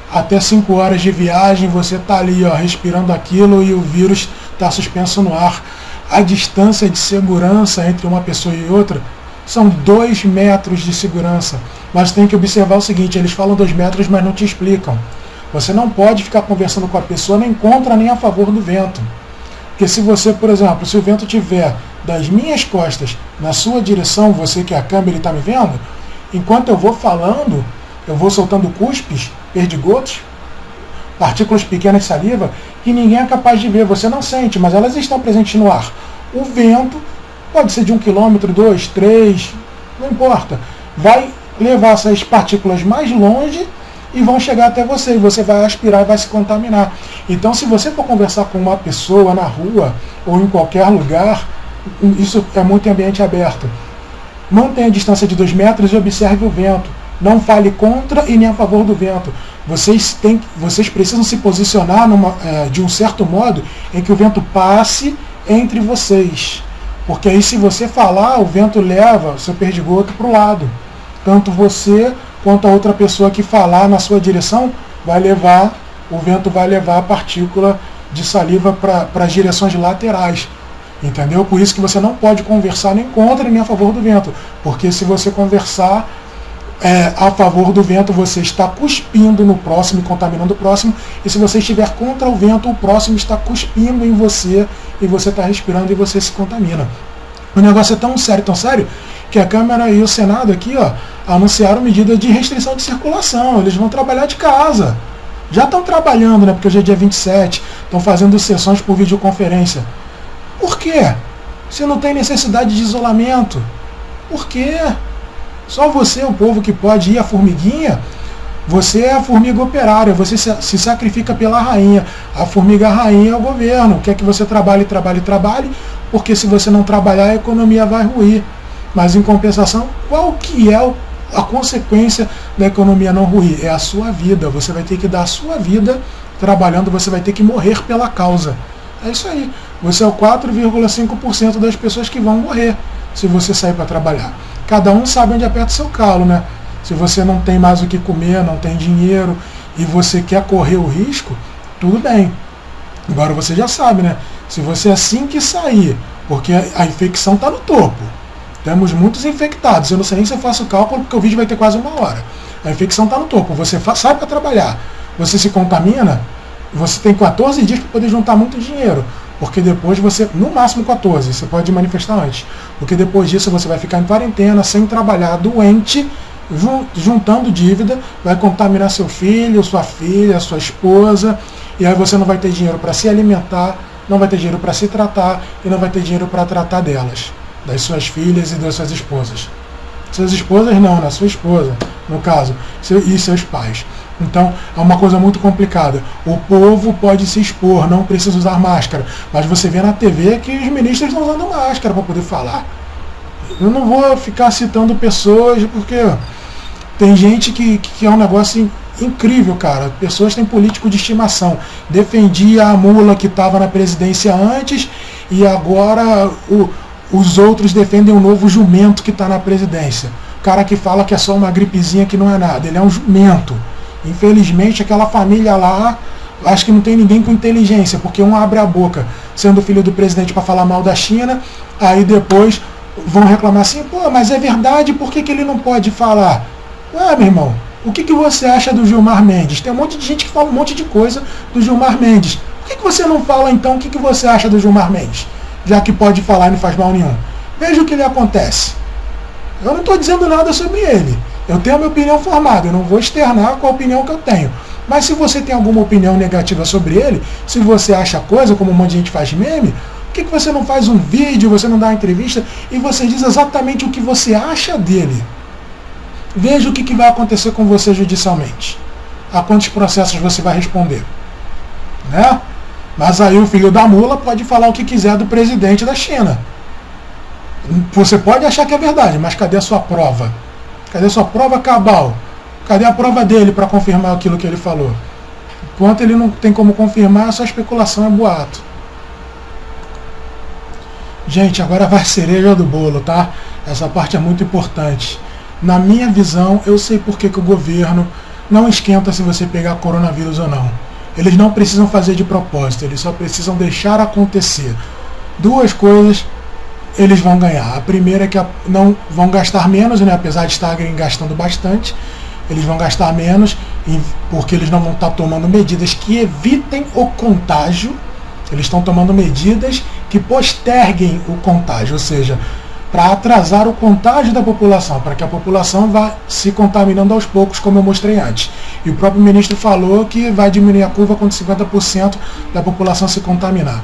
Até 5 horas de viagem, você está ali, ó, respirando aquilo e o vírus está suspenso no ar. A distância de segurança entre uma pessoa e outra são 2 metros de segurança. Mas tem que observar o seguinte, eles falam 2 metros, mas não te explicam. Você não pode ficar conversando com a pessoa nem contra nem a favor do vento. Porque se você, por exemplo, se o vento estiver das minhas costas na sua direção, você que é a câmera está me vendo, enquanto eu vou falando, eu vou soltando cuspes, perdigotos, partículas pequenas de saliva, que ninguém é capaz de ver, você não sente, mas elas estão presentes no ar. O vento pode ser de 1 quilômetro, 2, 3, não importa. Vai levar essas partículas mais longe e vão chegar até você, e você vai aspirar e vai se contaminar. Então, se você for conversar com uma pessoa na rua ou em qualquer lugar, isso é muito em ambiente aberto. Mantenha a distância de 2 metros e observe o vento. Não fale contra e nem a favor do vento. Vocês precisam se posicionar de um certo modo em que o vento passe entre vocês. Porque aí, se você falar, o vento leva o seu perdigoto para o lado. Tanto você quanto a outra pessoa que falar na sua direção, o vento vai levar a partícula de saliva para as direções laterais. Entendeu? Por isso que você não pode conversar nem contra nem a favor do vento. Porque se você conversar a favor do vento, você está cuspindo no próximo e contaminando o próximo. E se você estiver contra o vento, o próximo está cuspindo em você e você está respirando e você se contamina. O negócio é tão sério, que a Câmara e o Senado aqui, ó, anunciaram medida de restrição de circulação. Eles vão trabalhar de casa. Já estão trabalhando, né? Porque hoje é dia 27, estão fazendo sessões por videoconferência. Por quê? Se não tem necessidade de isolamento. Por quê? Só você, o povo, que pode ir à formiguinha. Você é a formiga operária, você se sacrifica pela rainha. A formiga rainha é o governo, quer que você trabalhe, porque se você não trabalhar, a economia vai ruir. Mas em compensação, qual que é a consequência da economia não ruir? É a sua vida, você vai ter que dar a sua vida trabalhando, você vai ter que morrer pela causa. É isso aí, você é o 4,5% das pessoas que vão morrer se você sair para trabalhar. Cada um sabe onde aperta o seu calo, né? Se você não tem mais o que comer, não tem dinheiro e você quer correr o risco, tudo bem. Agora você já sabe, né? Se você assim que sair, porque a infecção está no topo. Temos muitos infectados. Eu não sei nem se eu faço cálculo, porque o vídeo vai ter quase 1 hora. A infecção está no topo. Você sai para trabalhar, você se contamina, você tem 14 dias para poder juntar muito dinheiro. Porque depois você, no máximo 14, você pode manifestar antes. Porque depois disso você vai ficar em quarentena, sem trabalhar, doente, juntando dívida, vai contaminar seu filho, sua filha, sua esposa, e aí você não vai ter dinheiro para se alimentar, não vai ter dinheiro para se tratar, e não vai ter dinheiro para tratar delas, das suas filhas e das suas esposas. Suas esposas não, né? Sua esposa, no caso, e seus pais. Então, é uma coisa muito complicada. O povo pode se expor, não precisa usar máscara. Mas você vê na TV que os ministros estão usando máscara para poder falar. Eu não vou ficar citando pessoas, porque tem gente que é um negócio incrível, cara. Pessoas têm político de estimação. Defendia a mula que estava na presidência antes e agora os outros defendem o novo jumento que está na presidência. O cara que fala que é só uma gripezinha que não é nada. Ele é um jumento. Infelizmente, aquela família lá, acho que não tem ninguém com inteligência, porque um abre a boca, sendo filho do presidente, para falar mal da China, aí depois vão reclamar assim, pô, mas é verdade, por que ele não pode falar? Meu irmão, o que você acha do Gilmar Mendes? Tem um monte de gente que fala um monte de coisa do Gilmar Mendes. Por que você não fala, então, o que você acha do Gilmar Mendes? Já que pode falar e não faz mal nenhum. Veja o que lhe acontece. Eu não estou dizendo nada sobre ele. Eu tenho a minha opinião formada, eu não vou externar com a opinião que eu tenho. Mas se você tem alguma opinião negativa sobre ele, se você acha coisa, como um monte de gente faz meme, por que você não faz um vídeo, você não dá uma entrevista e você diz exatamente o que você acha dele? Veja o que vai acontecer com você judicialmente. a quantos processos você vai responder, né? Mas aí o filho da mula pode falar o que quiser do presidente da China. Você pode achar que é verdade, mas cadê a sua prova? Cadê a sua prova cabal? Cadê a prova dele para confirmar aquilo que ele falou? Enquanto ele não tem como confirmar, só especulação, é boato. Gente, agora vai a cereja do bolo, tá? Essa parte é muito importante. Na minha visão, eu sei por que o governo não esquenta se você pegar coronavírus ou não. Eles não precisam fazer de propósito, eles só precisam deixar acontecer. Duas coisas eles vão ganhar. A primeira é que não vão gastar menos, né? Apesar de estarem gastando bastante, eles vão gastar menos porque eles não vão estar tomando medidas que evitem o contágio. Eles estão tomando medidas que posterguem o contágio, ou seja, para atrasar o contágio da população, para que a população vá se contaminando aos poucos, como eu mostrei antes. E o próprio ministro falou que vai diminuir a curva quando 50% da população se contaminar.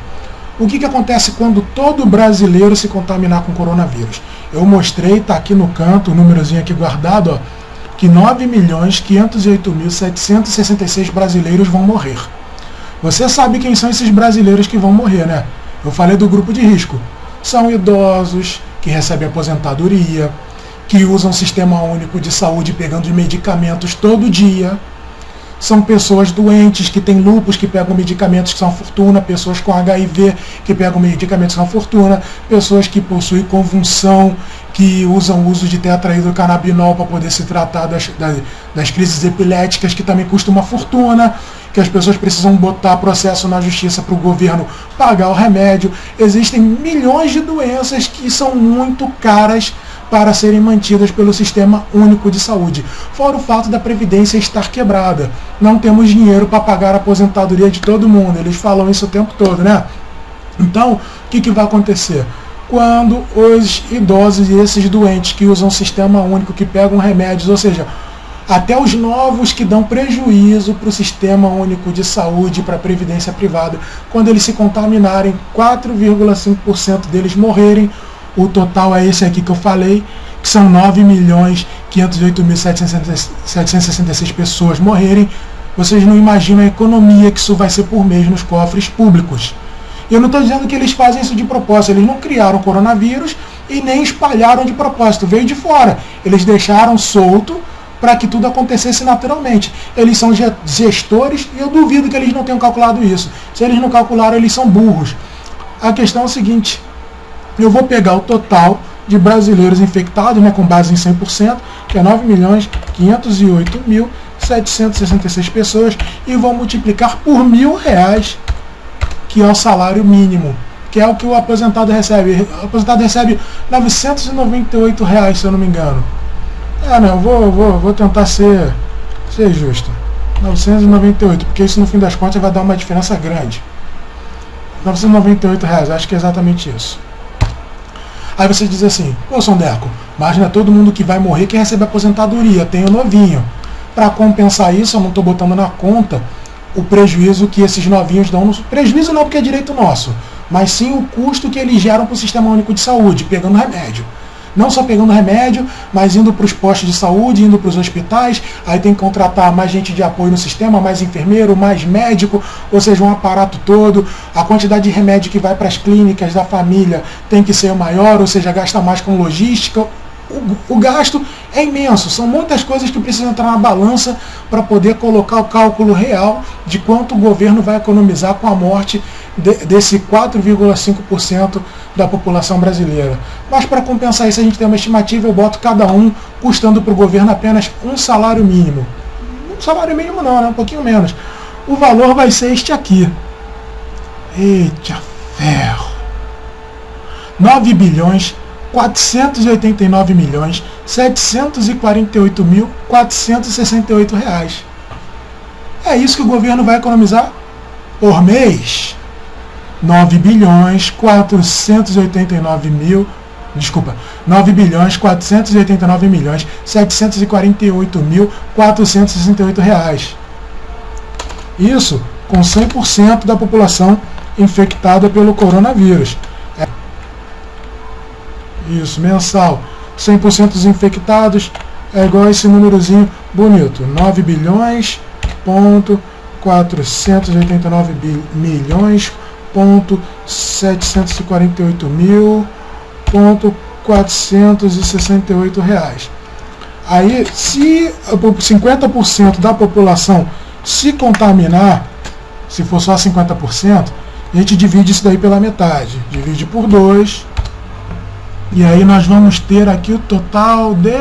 O que acontece quando todo brasileiro se contaminar com coronavírus? Eu mostrei, está aqui no canto, o númerozinho aqui guardado, ó, que 9.508.766 brasileiros vão morrer. Você sabe quem são esses brasileiros que vão morrer, né? Eu falei do grupo de risco. São idosos que recebem aposentadoria, que usam o sistema único de saúde pegando medicamentos todo dia. São pessoas doentes que têm lúpus, que pegam medicamentos que são fortuna, pessoas com HIV que pegam medicamentos que são fortuna, pessoas que possuem convulsão, que usam o uso de tetrahidrocannabinol para poder se tratar das crises epiléticas, que também custa uma fortuna, que as pessoas precisam botar processo na justiça para o governo pagar o remédio. Existem milhões de doenças que são muito caras para serem mantidas pelo Sistema Único de Saúde. Fora o fato da Previdência estar quebrada. Não temos dinheiro para pagar a aposentadoria de todo mundo. Eles falam isso o tempo todo, né? Então, o que vai acontecer? Quando os idosos e esses doentes que usam o Sistema Único, que pegam remédios, ou seja, até os novos que dão prejuízo para o Sistema Único de Saúde, para a Previdência Privada, quando eles se contaminarem, 4,5% deles morrerem. O total é esse aqui que eu falei, que são 9.508.766 pessoas morrerem. Vocês não imaginam a economia que isso vai ser por mês nos cofres públicos. Eu não estou dizendo que eles fazem isso de propósito, eles não criaram o coronavírus e nem espalharam de propósito, veio de fora. Eles deixaram solto para que tudo acontecesse naturalmente. Eles são gestores e eu duvido que eles não tenham calculado isso. Se eles não calcularam, eles são burros. A questão é o seguinte: eu vou pegar o total de brasileiros infectados, né, com base em 100%, que é 9.508.766 pessoas, e vou multiplicar por R$1.000, que é o salário mínimo, que é o que o aposentado recebe. O aposentado recebe R$998, se eu não me engano. Né, eu vou tentar ser justo. 998, porque isso no fim das contas vai dar uma diferença grande. R$998, acho que é exatamente isso. Aí você diz assim: pô, Sondeco, mas não é todo mundo que vai morrer que recebe aposentadoria, tem o novinho. Para compensar isso, eu não estou botando na conta o prejuízo que esses novinhos dão. Prejuízo não, porque é direito nosso, mas sim o custo que eles geram para o Sistema Único de Saúde, pegando remédio. Não só pegando remédio, mas indo para os postos de saúde, indo para os hospitais. Aí tem que contratar mais gente de apoio no sistema, mais enfermeiro, mais médico, ou seja, um aparato todo. A quantidade de remédio que vai para as clínicas da família tem que ser maior, ou seja, gasta mais com logística. O gasto é imenso, são muitas coisas que precisam entrar na balança para poder colocar o cálculo real de quanto o governo vai economizar com a morte desse 4,5% da população brasileira. Mas para compensar isso, a gente tem uma estimativa, eu boto cada um custando para o governo apenas um salário mínimo. Um salário mínimo não, né? Um pouquinho menos. O valor vai ser este aqui. Eita ferro! 9.489.748.468 É isso que o governo vai economizar por mês. 9.489.748.468 Isso com 100% da população infectada pelo coronavírus. Isso, mensal. 100% dos infectados é igual a esse númerozinho bonito. 489 milhões, 748 mil, 468 reais. Aí, se 50% da população se contaminar, se for só 50%, a gente divide isso daí pela metade, divide por 2, e aí nós vamos ter aqui o total de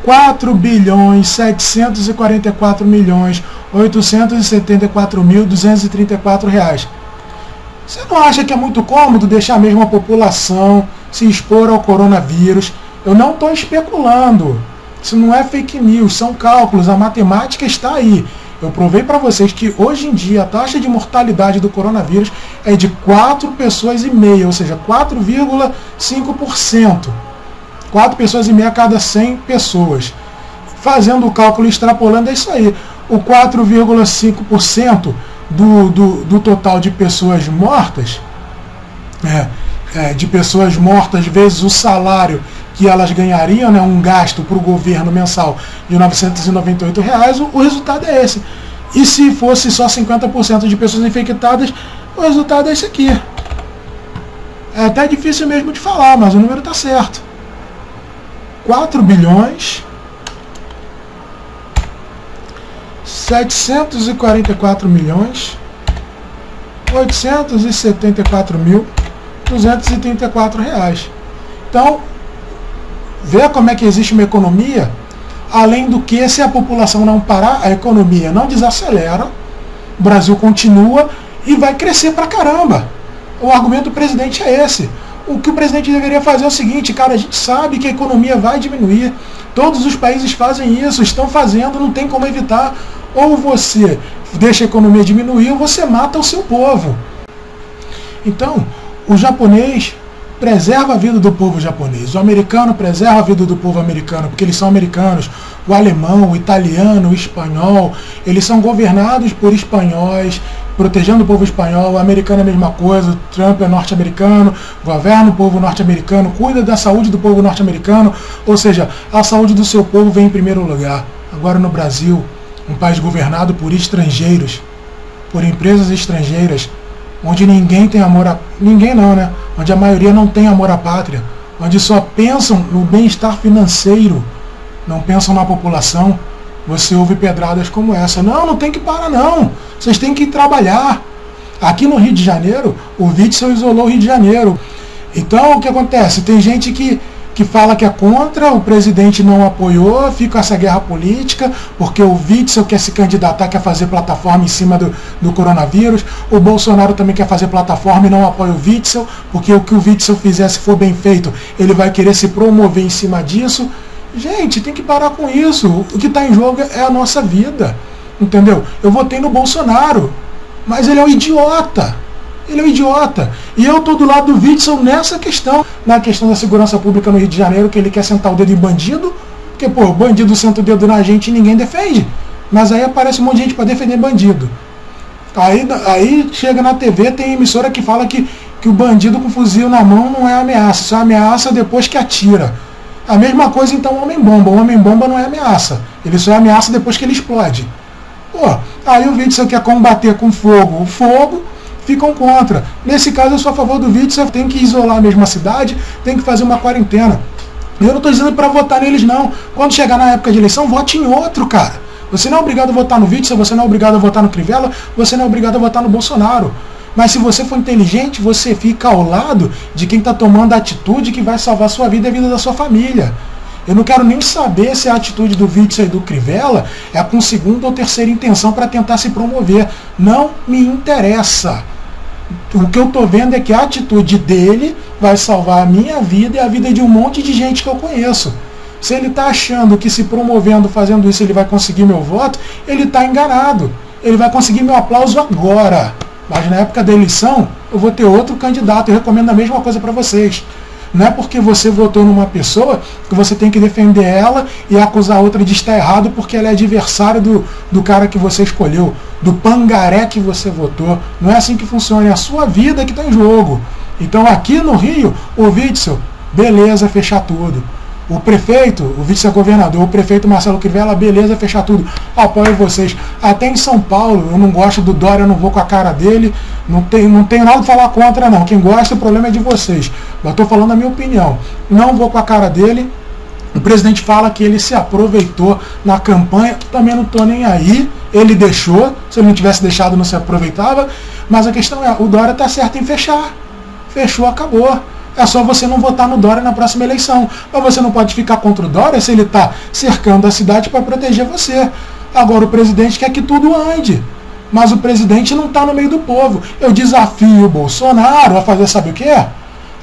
4.744.874.234 reais. Você não acha que é muito cômodo deixar mesmo a população se expor ao coronavírus? Eu não estou especulando, isso não é fake news, são cálculos, a matemática está aí. Eu provei para vocês que hoje em dia a taxa de mortalidade do coronavírus é de 4,5 pessoas, ou seja, 4,5%. 4 pessoas e meia a cada 100 pessoas. Fazendo o cálculo, extrapolando, é isso aí. O 4,5% do total de pessoas mortas, de pessoas mortas vezes o salário que elas ganhariam, né, um gasto para o governo mensal de R$ 998, o resultado é esse. E se fosse só 50% de pessoas infectadas, o resultado é esse aqui. É até difícil mesmo de falar, mas o número está certo. 4 bilhões 744 milhões 874.234 reais. Então, vê como é que existe uma economia. Além do que, se a população não parar, a economia não desacelera, o Brasil continua e vai crescer pra caramba. O argumento do presidente é esse. O que o presidente deveria fazer é o seguinte: cara, a gente sabe que a economia vai diminuir, todos os países fazem isso, estão fazendo, não tem como evitar. Ou você deixa a economia diminuir, ou você mata o seu povo. Então, o japonês preserva a vida do povo japonês, o americano preserva a vida do povo americano, porque eles são americanos, o alemão, o italiano, o espanhol, eles são governados por espanhóis, protegendo o povo espanhol. O americano é a mesma coisa, o Trump é norte-americano, governa o povo norte-americano, cuida da saúde do povo norte-americano, ou seja, a saúde do seu povo vem em primeiro lugar. Agora no Brasil, um país governado por estrangeiros, por empresas estrangeiras, onde ninguém tem amor a... Ninguém não, né? Onde a maioria não tem amor à pátria, onde só pensam no bem-estar financeiro, não pensam na população, você ouve pedradas como essa. Não tem que parar não, vocês têm que trabalhar. Aqui no Rio de Janeiro, o Witzel isolou o Rio de Janeiro. Então o que acontece? Tem gente que fala que é contra, o presidente não apoiou, fica essa guerra política, porque o Witzel quer se candidatar, quer fazer plataforma em cima do coronavírus, o Bolsonaro também quer fazer plataforma e não apoia o Witzel, porque o que o Witzel fizer, se for bem feito, ele vai querer se promover em cima disso. Gente, tem que parar com isso. O que está em jogo é a nossa vida, entendeu? Eu votei no Bolsonaro, mas ele é um idiota. Ele é um idiota. E eu estou do lado do Witzel nessa questão, na questão da segurança pública no Rio de Janeiro, que ele quer sentar o dedo em bandido, porque, pô, bandido senta o dedo na gente e ninguém defende. Mas aí aparece um monte de gente para defender bandido. Aí chega na TV, tem emissora que fala que o bandido com fuzil na mão não é ameaça, só é ameaça depois que atira. A mesma coisa então o homem-bomba. O homem-bomba não é ameaça, ele só é ameaça depois que ele explode. Pô, aí o Witzel quer combater com fogo o fogo, ficam contra. Nesse caso eu sou a favor do Witzel, tem que isolar mesmo a cidade, tem que fazer uma quarentena. Eu não estou dizendo para votar neles não. Quando chegar na época de eleição, vote em outro, cara. Você não é obrigado a votar no Witzel, você não é obrigado a votar no Crivella, você não é obrigado a votar no Bolsonaro. Mas se você for inteligente, você fica ao lado de quem está tomando a atitude que vai salvar a sua vida e a vida da sua família. Eu não quero nem saber se a atitude do Witzel e do Crivella é com segunda ou terceira intenção para tentar se promover. Não me interessa. O que eu estou vendo é que a atitude dele vai salvar a minha vida e a vida de um monte de gente que eu conheço. Se ele está achando que se promovendo, fazendo isso, ele vai conseguir meu voto, ele está enganado. Ele vai conseguir meu aplauso agora. Mas na época da eleição, eu vou ter outro candidato. Eu recomendo a mesma coisa para vocês. Não é porque você votou numa pessoa que você tem que defender ela e acusar a outra de estar errado porque ela é adversária do cara que você escolheu, do pangaré que você votou. Não é assim que funciona, é a sua vida que está em jogo. Então aqui no Rio, o Witzel, beleza, fechar tudo. O prefeito, o vice-governador, o prefeito Marcelo Crivella, beleza, fechar tudo. Apoio vocês. Até em São Paulo, eu não gosto do Dória, eu não vou com a cara dele. Não tenho nada a falar contra, não. Quem gosta, o problema é de vocês. Eu estou falando a minha opinião. Não vou com a cara dele. O presidente fala que ele se aproveitou na campanha. Também não estou nem aí. Ele deixou. Se ele não tivesse deixado, não se aproveitava. Mas a questão é, o Dória está certo em fechar. Fechou, acabou. É só você não votar no Dória na próxima eleição. Mas você não pode ficar contra o Dória se ele está cercando a cidade para proteger você. Agora o presidente quer que tudo ande. Mas o presidente não está no meio do povo. Eu desafio o Bolsonaro a fazer, sabe o quê?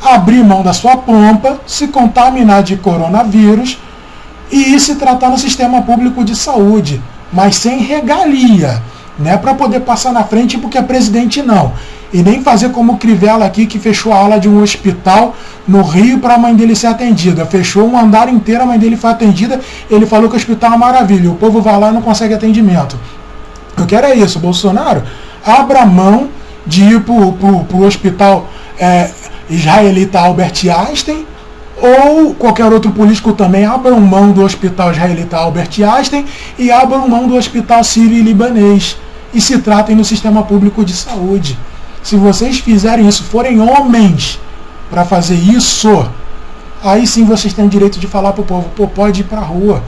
Abrir mão da sua pompa, se contaminar de coronavírus e ir se tratar no sistema público de saúde. Mas sem regalia. Não é para poder passar na frente porque é presidente, não. E nem fazer como o Crivella aqui, que fechou a ala de um hospital no Rio para a mãe dele ser atendida. Fechou um andar inteiro, a mãe dele foi atendida, ele falou que o hospital é uma maravilha. O povo vai lá e não consegue atendimento. Eu quero é isso, Bolsonaro, abra mão de ir para o hospital israelita Albert Einstein, ou qualquer outro político também, abram mão do hospital israelita Albert Einstein e abram mão do hospital sírio-libanês e se tratem no sistema público de saúde. Se vocês fizerem isso, forem homens para fazer isso, aí sim vocês têm o direito de falar para o povo, pô, pode ir para a rua,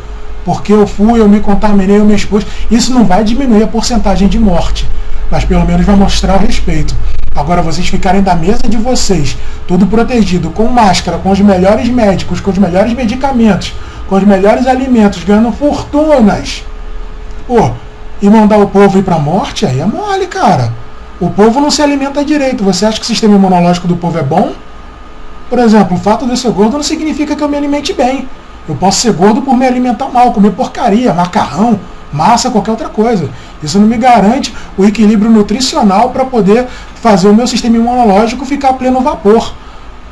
porque eu me contaminei, eu me expus. Isso não vai diminuir a porcentagem de morte, mas pelo menos vai mostrar o respeito. Agora vocês ficarem da mesa de vocês, tudo protegido, com máscara, com os melhores médicos, com os melhores medicamentos, com os melhores alimentos, ganhando fortunas, pô, e mandar o povo ir para a morte, aí é mole, cara. O povo não se alimenta direito. Você acha que o sistema imunológico do povo é bom? Por exemplo, o fato de eu ser gordo não significa que eu me alimente bem. Eu posso ser gordo por me alimentar mal, comer porcaria, macarrão, massa, qualquer outra coisa. Isso não me garante o equilíbrio nutricional para poder fazer o meu sistema imunológico ficar a pleno vapor,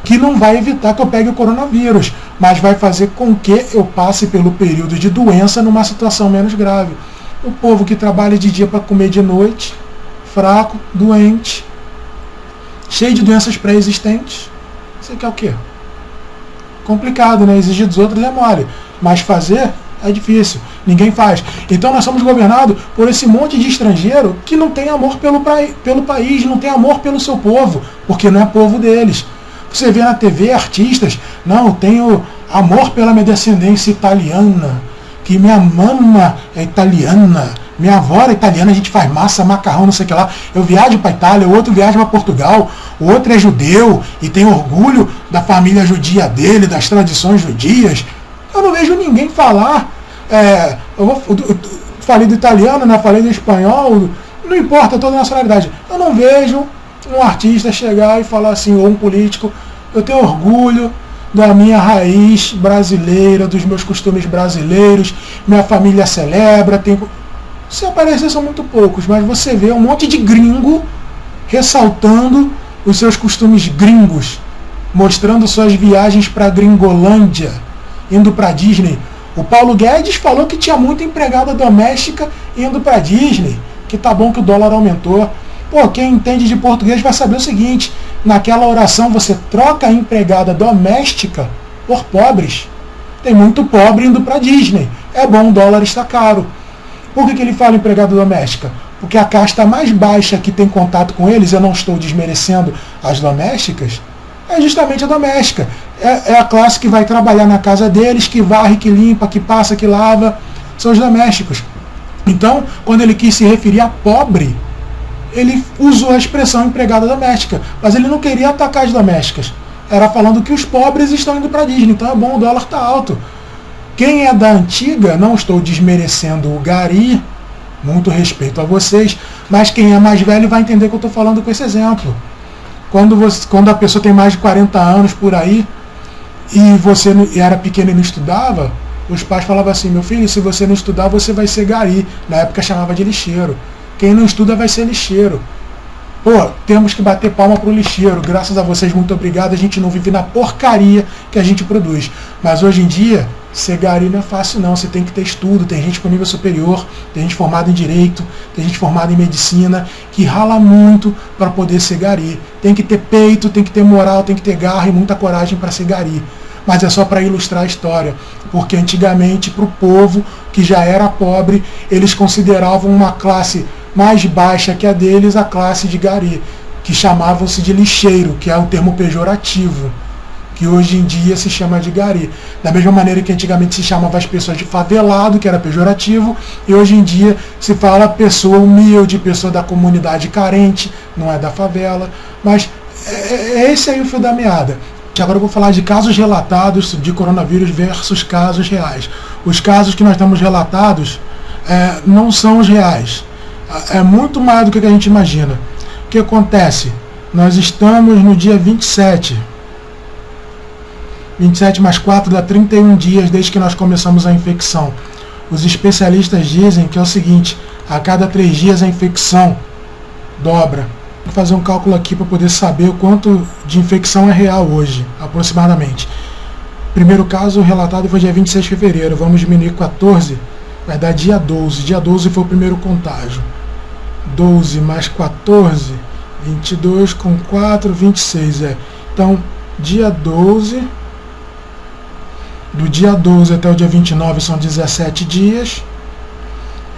que não vai evitar que eu pegue o coronavírus, mas vai fazer com que eu passe pelo período de doença numa situação menos grave. O povo que trabalha de dia para comer de noite, fraco, doente, cheio de doenças pré-existentes, você quer o quê? Complicado, né? Exigir dos outros é mole, mas fazer é difícil, ninguém faz. Então nós somos governados por esse monte de estrangeiro que não tem amor pelo país, não tem amor pelo seu povo, porque não é povo deles. Você vê na TV artistas, não, eu tenho amor pela minha descendência italiana, que minha mama é italiana, minha avó é italiana, a gente faz massa, macarrão, não sei o que lá. Eu viajo para Itália, o outro viaja para Portugal, o outro é judeu e tem orgulho da família judia dele, das tradições judias. Eu não vejo ninguém falar, eu falei do italiano, né, falei do espanhol, não importa toda a nacionalidade. Eu não vejo um artista chegar e falar assim, ou um político, eu tenho orgulho da minha raiz brasileira, dos meus costumes brasileiros, minha família celebra, se aparecer são muito poucos, mas você vê um monte de gringo ressaltando os seus costumes gringos, mostrando suas viagens para a Gringolândia, indo para Disney. O Paulo Guedes falou que tinha muita empregada doméstica indo para Disney, que tá bom que o dólar aumentou. Pô, quem entende de português vai saber o seguinte, naquela oração você troca a empregada doméstica por pobres. Tem muito pobre indo para Disney. É bom, o dólar está caro. Por que ele fala empregada doméstica? Porque a casta mais baixa que tem contato com eles, eu não estou desmerecendo as domésticas, é justamente a doméstica. É a classe que vai trabalhar na casa deles, que varre, que limpa, que passa, que lava. São os domésticos. Então, quando ele quis se referir a pobre, ele usou a expressão empregada doméstica. Mas ele não queria atacar as domésticas. Era falando que os pobres estão indo para Disney. Então é bom, o dólar está alto. Quem é da antiga, não estou desmerecendo o Gari, muito respeito a vocês, mas quem é mais velho vai entender que eu estou falando com esse exemplo. Quando a pessoa tem mais de 40 anos por aí, e você era pequeno e não estudava, os pais falavam assim, meu filho, se você não estudar, você vai ser Gari. Na época chamava de lixeiro. Quem não estuda vai ser lixeiro. Pô, temos que bater palma pro lixeiro. Graças a vocês, muito obrigado. A gente não vive na porcaria que a gente produz. Mas hoje em dia, ser Gari não é fácil não. Você tem que ter estudo. Tem gente com nível superior, tem gente formada em Direito, tem gente formada em Medicina, que rala muito para poder ser Gari. Tem que ter peito, tem que ter moral, tem que ter garra e muita coragem para ser Gari. mas é só para ilustrar a história, porque antigamente para o povo que já era pobre, eles consideravam uma classe mais baixa que a deles a classe de gari, que chamavam-se de lixeiro, que é o termo pejorativo, que hoje em dia se chama de gari. Da mesma maneira que antigamente se chamava as pessoas de favelado, que era pejorativo, e hoje em dia se fala pessoa humilde, pessoa da comunidade carente, não é da favela, mas é esse aí o fio da meada. Agora eu vou falar de casos relatados de coronavírus versus casos reais. Os casos que nós temos relatados não são os reais. É muito mais do que a gente imagina. O que acontece? Nós estamos no dia 27. 27 mais 4 dá 31 dias desde que nós começamos a infecção. Os especialistas dizem que é o seguinte: a cada 3 dias a infecção dobra. Vou fazer um cálculo aqui para poder saber o quanto de infecção é real hoje, aproximadamente. Primeiro caso relatado foi dia 26 de fevereiro. Vamos diminuir 14, vai dar dia 12. Dia 12 foi o primeiro contágio. 12 mais 14, 22 com 4, 26. Então, dia 12, do dia 12 até o dia 29 são 17 dias,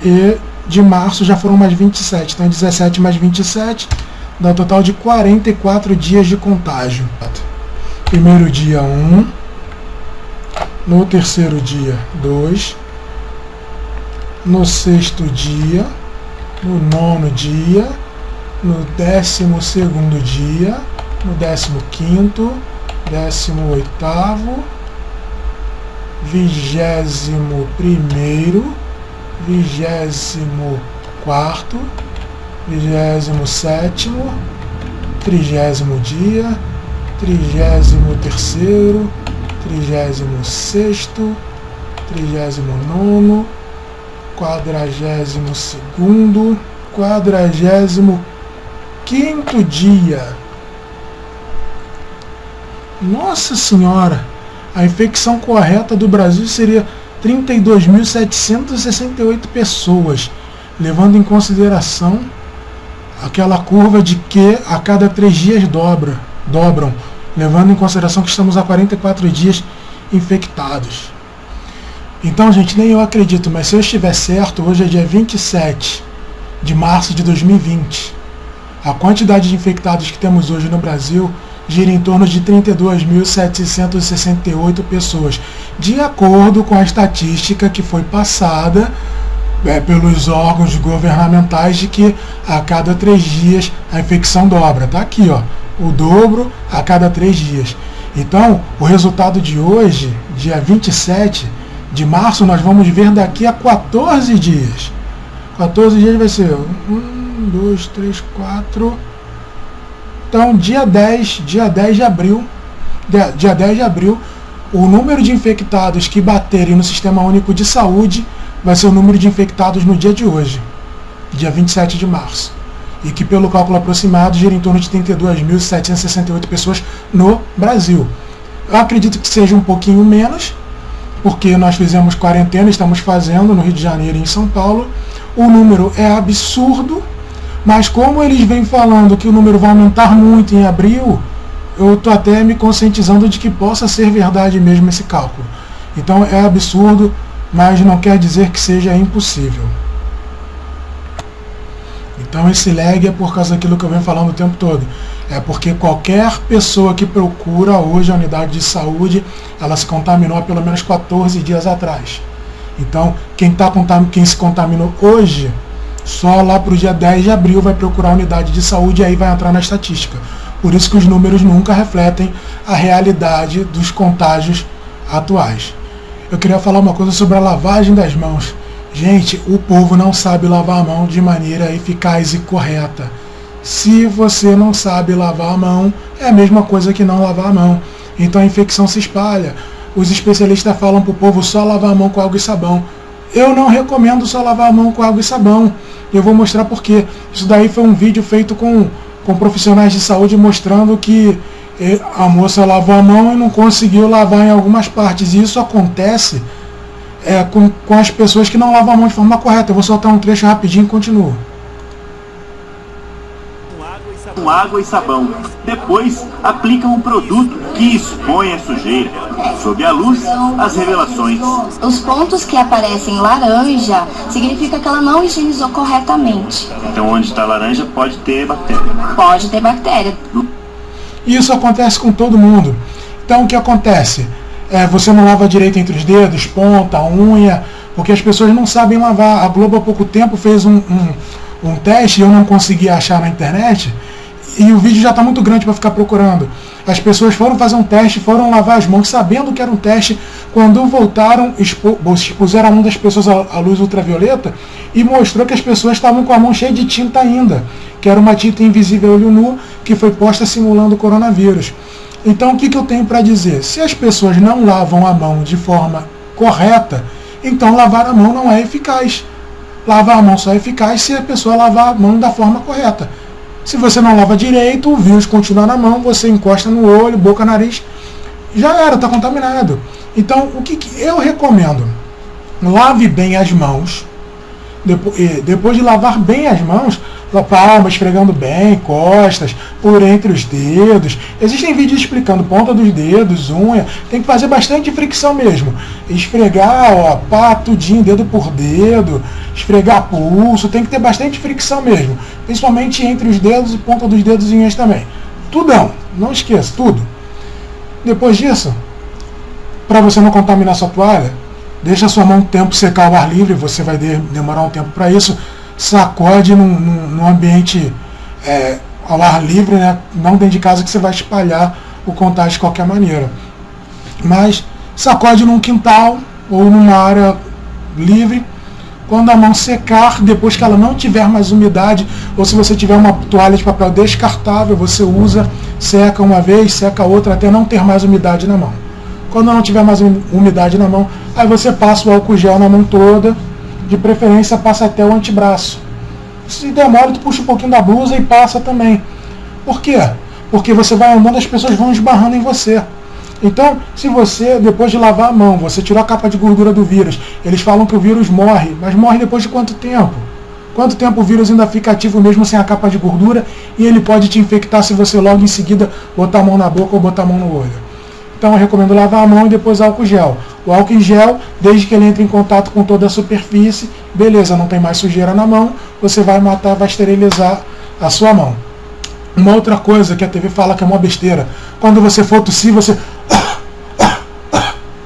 e de março já foram mais 27. Então, 17 mais 27 dá um total de 44 dias de contágio. Primeiro dia 1, no terceiro dia 2, no sexto dia, no nono dia, no 12º dia, no 15º, 18º, 21º, 24º, 27º, 30º dia, 33º, 36º, 39º, 42º, 45º dia. Nossa Senhora! A infecção correta do Brasil seria 32.768 pessoas, levando em consideração aquela curva de que a cada 3 dias dobram, levando em consideração que estamos há 44 dias infectados. Então, gente, nem eu acredito, mas se eu estiver certo, hoje é dia 27 de março de 2020. A quantidade de infectados que temos hoje no Brasil gira em torno de 32.768 pessoas, de acordo com a estatística que foi passada pelos órgãos governamentais de que a cada 3 dias a infecção dobra. Está aqui, ó, o dobro a cada 3 dias. Então, o resultado de hoje, dia 27 de março, nós vamos ver daqui a 14 dias. 14 dias vai ser 1, 2, 3, 4... Então, dia 10 de abril, o número de infectados que baterem no Sistema Único de Saúde vai ser o número de infectados no dia de hoje, dia 27 de março. E que, pelo cálculo aproximado, gira em torno de 32.768 pessoas no Brasil. Eu acredito que seja um pouquinho menos, porque nós fizemos quarentena, estamos fazendo no Rio de Janeiro e em São Paulo. O número é absurdo, mas como eles vêm falando que o número vai aumentar muito em abril, eu estou até me conscientizando de que possa ser verdade mesmo esse cálculo. Então é absurdo, mas não quer dizer que seja impossível. Então esse lag é por causa daquilo que eu venho falando o tempo todo. É porque qualquer pessoa que procura hoje a unidade de saúde, ela se contaminou há pelo menos 14 dias atrás. Então quem se contaminou hoje, só lá para o dia 10 de abril vai procurar a unidade de saúde e aí vai entrar na estatística. Por isso que os números nunca refletem a realidade dos contágios atuais. Eu queria falar uma coisa sobre a lavagem das mãos. Gente, o povo não sabe lavar a mão de maneira eficaz e correta. Se você não sabe lavar a mão, é a mesma coisa que não lavar a mão. Então a infecção se espalha. Os especialistas falam para o povo só lavar a mão com água e sabão. Eu não recomendo só lavar a mão com água e sabão. Eu vou mostrar por quê. Isso daí foi um vídeo feito com profissionais de saúde mostrando que a moça lavou a mão e não conseguiu lavar em algumas partes. E isso acontece com as pessoas que não lavam a mão de forma correta. Eu vou soltar um trecho rapidinho e continuo. com água e sabão. Depois, aplicam um produto que expõe a sujeira. Sob a luz, as revelações. Os pontos que aparecem laranja significa que ela não higienizou corretamente. Então, onde está laranja, pode ter bactéria. Pode ter bactéria. Isso acontece com todo mundo. Então, o que acontece? Você não lava direito entre os dedos, ponta, unha, porque as pessoas não sabem lavar. A Globo há pouco tempo fez um teste, eu não consegui achar na internet, e o vídeo já está muito grande para ficar procurando. As pessoas foram fazer um teste, foram lavar as mãos, sabendo que era um teste. Quando voltaram, expuseram a mão das pessoas à luz ultravioleta e mostrou que as pessoas estavam com a mão cheia de tinta ainda, que era uma tinta invisível olho nu, que foi posta simulando o coronavírus. Então, o que eu tenho para dizer? Se as pessoas não lavam a mão de forma correta, então lavar a mão não é eficaz. Lavar a mão só é eficaz se a pessoa lavar a mão da forma correta. Se você não lava direito, o vírus continua na mão, você encosta no olho, boca, nariz, já era, está contaminado. Então, o que eu recomendo? Lave bem as mãos. Depois de lavar bem as mãos, palma, esfregando bem, costas, por entre os dedos. Existem vídeos explicando ponta dos dedos, unha. Tem que fazer bastante fricção mesmo. Esfregar, pá, tudinho, dedo por dedo. Esfregar pulso. Tem que ter bastante fricção mesmo. Principalmente entre os dedos e ponta dos dedos e unhas também. Tudão. Não esqueça, tudo. Depois disso, para você não contaminar sua toalha, deixa a sua mão um tempo secar ao ar livre. Você vai demorar um tempo para isso. Sacode num ambiente ao ar livre, né? Não dentro de casa, que você vai espalhar o contágio de qualquer maneira. Mas sacode num quintal ou numa área livre. Quando a mão secar, depois que ela não tiver mais umidade, ou se você tiver uma toalha de papel descartável, você usa, seca uma vez, seca outra, até não ter mais umidade na mão. Quando não tiver mais umidade na mão, aí você passa o álcool gel na mão toda. De preferência, passa até o antebraço. Se demora, tu puxa um pouquinho da blusa e passa também. Por quê? Porque você vai andando, as pessoas vão esbarrando em você. Então, se você, depois de lavar a mão, você tirou a capa de gordura do vírus, eles falam que o vírus morre, mas morre depois de quanto tempo? Quanto tempo o vírus ainda fica ativo mesmo sem a capa de gordura, e ele pode te infectar se você logo em seguida botar a mão na boca ou botar a mão no olho. Então eu recomendo lavar a mão e depois álcool gel. O álcool em gel, desde que ele entre em contato com toda a superfície, beleza, não tem mais sujeira na mão, você vai matar, vai esterilizar a sua mão. Uma outra coisa que a TV fala que é uma besteira, quando você for tossir, você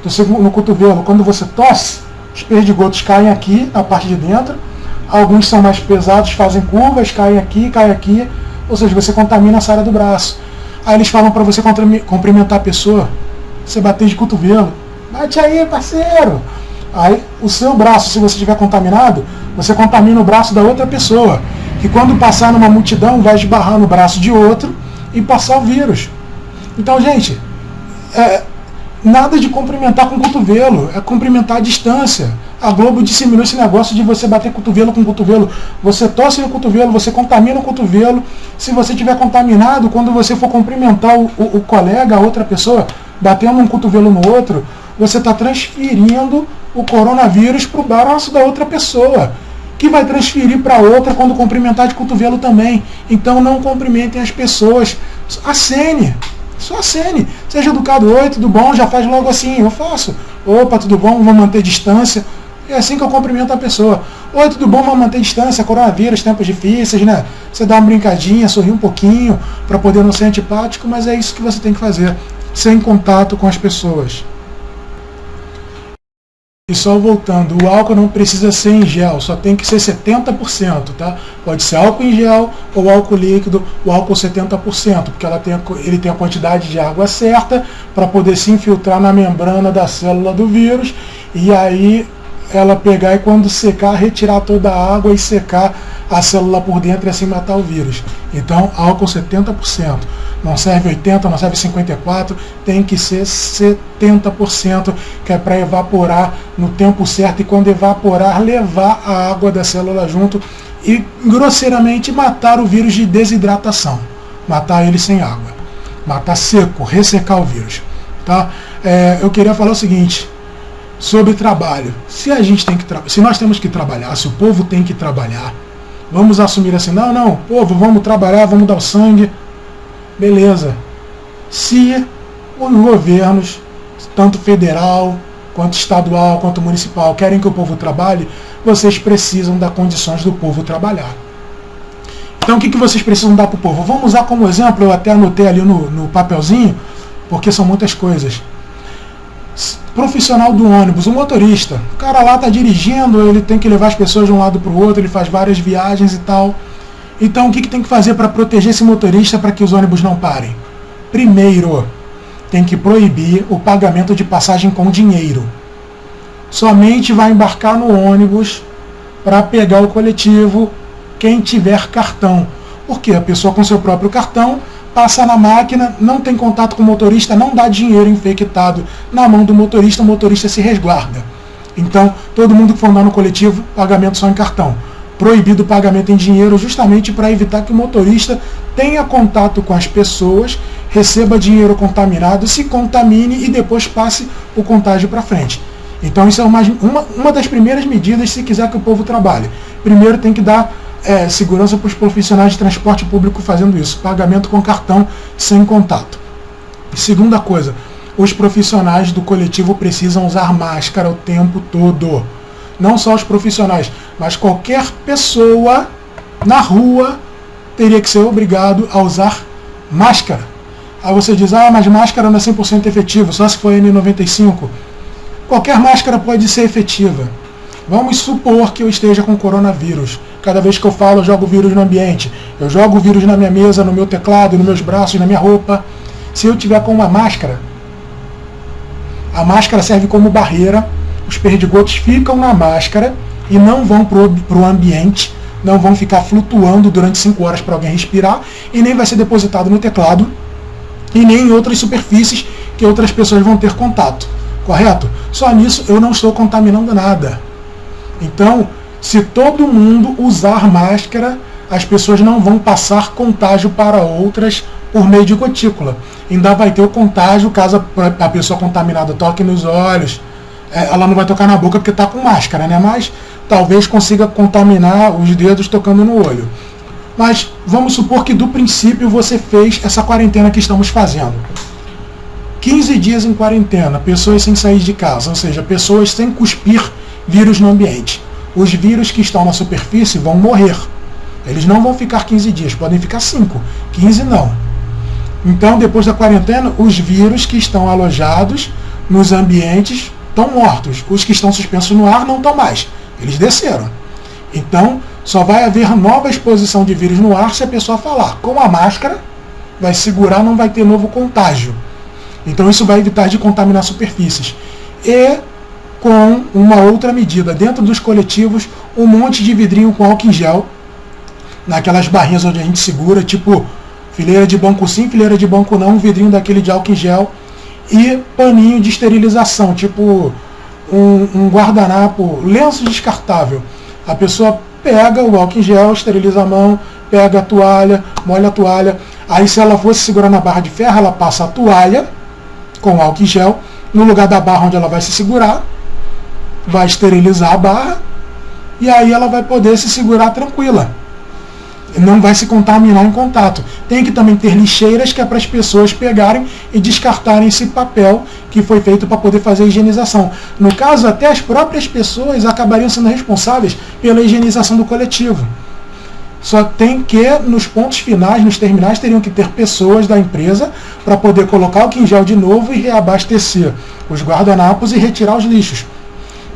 tossir no cotovelo. Quando você tosse, os perdigotos caem aqui, na parte de dentro. Alguns são mais pesados, fazem curvas, caem aqui, ou seja, você contamina essa área do braço. Aí eles falam para você cumprimentar a pessoa, você bater de cotovelo. Bate aí, parceiro! Aí o seu braço, se você estiver contaminado, você contamina o braço da outra pessoa, que quando passar numa multidão vai esbarrar no braço de outro e passar o vírus. Então, gente, nada de cumprimentar com o cotovelo, é cumprimentar à distância. A Globo disseminou esse negócio de você bater cotovelo com cotovelo. Você tosse no cotovelo, você contamina o cotovelo. Se você estiver contaminado, quando você for cumprimentar o colega, a outra pessoa, batendo um cotovelo no outro, você está transferindo o coronavírus para o braço da outra pessoa, que vai transferir para outra quando cumprimentar de cotovelo também. Então não cumprimentem as pessoas. Acene. Só acene. Seja educado. Oi, tudo bom? Já faz logo assim. Eu faço. Opa, tudo bom? Vamos manter distância. É assim que eu cumprimento a pessoa. Oi, tudo bom? Vamos manter distância. Coronavírus, tempos difíceis, né? Você dá uma brincadinha, sorri um pouquinho para poder não ser antipático, mas é isso que você tem que fazer. Sem contato com as pessoas. E só voltando, o álcool não precisa ser em gel, só tem que ser 70%, tá? Pode ser álcool em gel ou álcool líquido, o álcool 70%, porque ele tem a quantidade de água certa para poder se infiltrar na membrana da célula do vírus, e aí ela pegar e quando secar, retirar toda a água e secar a célula por dentro e assim matar o vírus. Então, álcool 70%. Não serve 80%, não serve 54%, tem que ser 70%, que é para evaporar no tempo certo e quando evaporar, levar a água da célula junto e grosseiramente matar o vírus de desidratação. Matar ele sem água. Matar seco, ressecar o vírus. Tá? Eu queria falar o seguinte, sobre trabalho. Se nós temos que trabalhar, se o povo tem que trabalhar, Vamos assumir assim, não, povo, vamos trabalhar, vamos dar o sangue. Beleza. Se os governos, tanto federal, quanto estadual, quanto municipal, querem que o povo trabalhe, vocês precisam dar condições do povo trabalhar. Então o que vocês precisam dar para o povo? Vamos usar como exemplo, eu até anotei ali no papelzinho, porque são muitas coisas. Profissional do ônibus, o motorista. O cara lá está dirigindo, ele tem que levar as pessoas de um lado para o outro, ele faz várias viagens e tal. Então o que tem que fazer para proteger esse motorista para que os ônibus não parem? Primeiro, tem que proibir o pagamento de passagem com dinheiro. Somente vai embarcar no ônibus para pegar o coletivo quem tiver cartão. Porque a pessoa com seu próprio cartão passa na máquina, não tem contato com o motorista, não dá dinheiro infectado na mão do motorista, o motorista se resguarda. Então, todo mundo que for andar no coletivo, pagamento só em cartão. Proibido o pagamento em dinheiro justamente para evitar que o motorista tenha contato com as pessoas, receba dinheiro contaminado, se contamine e depois passe o contágio para frente. Então isso é uma das primeiras medidas se quiser que o povo trabalhe. Primeiro tem que dar segurança para os profissionais de transporte público fazendo isso, pagamento com cartão sem contato. Segunda coisa, os profissionais do coletivo precisam usar máscara o tempo todo. Não só os profissionais, mas qualquer pessoa na rua teria que ser obrigado a usar máscara. Aí você diz, mas máscara não é 100% efetiva, só se for N95. Qualquer máscara pode ser efetiva. Vamos supor que eu esteja com coronavírus. Cada vez que eu falo, eu jogo o vírus no ambiente. Eu jogo o vírus na minha mesa, no meu teclado, nos meus braços, na minha roupa. Se eu tiver com uma máscara, a máscara serve como barreira. Os perdigotos ficam na máscara e não vão para o ambiente, não vão ficar flutuando durante 5 horas para alguém respirar, e nem vai ser depositado no teclado, e nem em outras superfícies que outras pessoas vão ter contato. Correto? Só nisso eu não estou contaminando nada. Então, se todo mundo usar máscara, as pessoas não vão passar contágio para outras por meio de gotícula. Ainda vai ter o contágio caso a pessoa contaminada toque nos olhos. Ela não vai tocar na boca porque está com máscara, né? Mas talvez consiga contaminar os dedos tocando no olho. Mas vamos supor que do princípio você fez essa quarentena que estamos fazendo. 15 dias em quarentena, pessoas sem sair de casa, ou seja, pessoas sem cuspir vírus no ambiente. Os vírus que estão na superfície vão morrer. Eles não vão ficar 15 dias, podem ficar 5, 15 não. Então, depois da quarentena, os vírus que estão alojados nos ambientes estão mortos. Os que estão suspensos no ar não estão mais. Eles desceram. Então, só vai haver nova exposição de vírus no ar se a pessoa falar. Com a máscara, vai segurar, não vai ter novo contágio. Então, isso vai evitar de contaminar superfícies. E, com uma outra medida, dentro dos coletivos, um monte de vidrinho com álcool em gel, naquelas barrinhas onde a gente segura, tipo fileira de banco sim, fileira de banco não, um vidrinho daquele de álcool em gel, e paninho de esterilização, tipo um guardanapo, lenço descartável. A pessoa pega o álcool em gel, esteriliza a mão, pega a toalha, molha a toalha. Aí se ela fosse segurar na barra de ferro, ela passa a toalha com álcool em gel no lugar da barra onde ela vai se segurar, vai esterilizar a barra e aí ela vai poder se segurar tranquila. Não vai se contaminar em contato. Tem que também ter lixeiras que é para as pessoas pegarem e descartarem esse papel que foi feito para poder fazer a higienização. No caso, até as próprias pessoas acabariam sendo responsáveis pela higienização do coletivo. Só tem que, nos pontos finais, nos terminais, teriam que ter pessoas da empresa para poder colocar o álcool em gel de novo e reabastecer os guardanapos e retirar os lixos.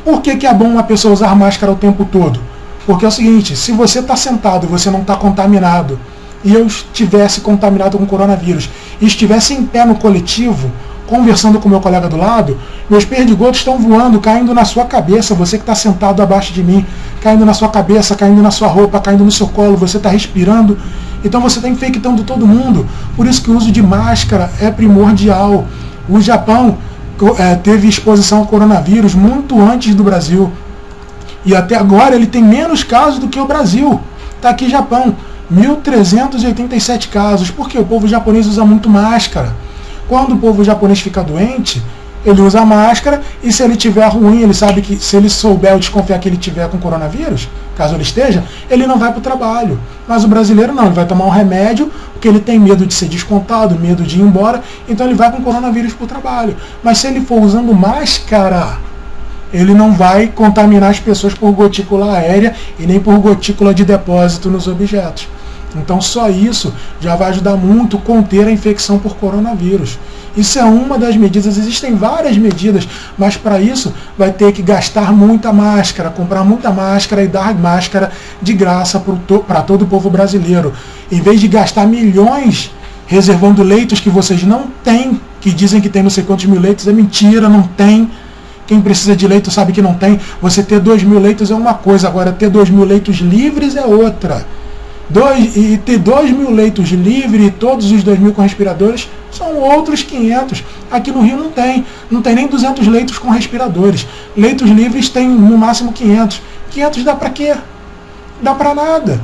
Por que é bom uma pessoa usar máscara o tempo todo? Porque é o seguinte, se você está sentado e você não está contaminado, e eu estivesse contaminado com coronavírus, e estivesse em pé no coletivo, conversando com o meu colega do lado, meus perdigotos estão voando, caindo na sua cabeça, você que está sentado abaixo de mim, caindo na sua cabeça, caindo na sua roupa, caindo no seu colo, você está respirando, então você está infectando todo mundo. Por isso que o uso de máscara é primordial. O Japão teve exposição ao coronavírus muito antes do Brasil. E até agora ele tem menos casos do que o Brasil. Está aqui Japão, 1.387 casos. Porque o povo japonês usa muito máscara. Quando o povo japonês fica doente, ele usa máscara. E se ele tiver ruim, ele sabe que se ele souber ou desconfiar que ele tiver com coronavírus, caso ele esteja, ele não vai para o trabalho. Mas o brasileiro não, ele vai tomar um remédio, porque ele tem medo de ser descontado, medo de ir embora, então ele vai com coronavírus para o trabalho. Mas se ele for usando máscara, ele não vai contaminar as pessoas por gotícula aérea e nem por gotícula de depósito nos objetos. Então só isso já vai ajudar muito a conter a infecção por coronavírus. Isso é uma das medidas, existem várias medidas, mas para isso vai ter que gastar muita máscara, comprar muita máscara e dar máscara de graça para todo o povo brasileiro. Em vez de gastar milhões reservando leitos que vocês não têm, que dizem que tem não sei quantos mil leitos, é mentira, não tem. Quem precisa de leito sabe que não tem. Você ter 2.000 leitos é uma coisa, agora ter 2.000 leitos livres é outra. E ter 2.000 leitos livres e todos os 2.000 com respiradores são outros 500. Aqui no Rio não tem nem 200 leitos com respiradores. Leitos livres tem no máximo 500. 500 dá pra quê? Dá pra nada.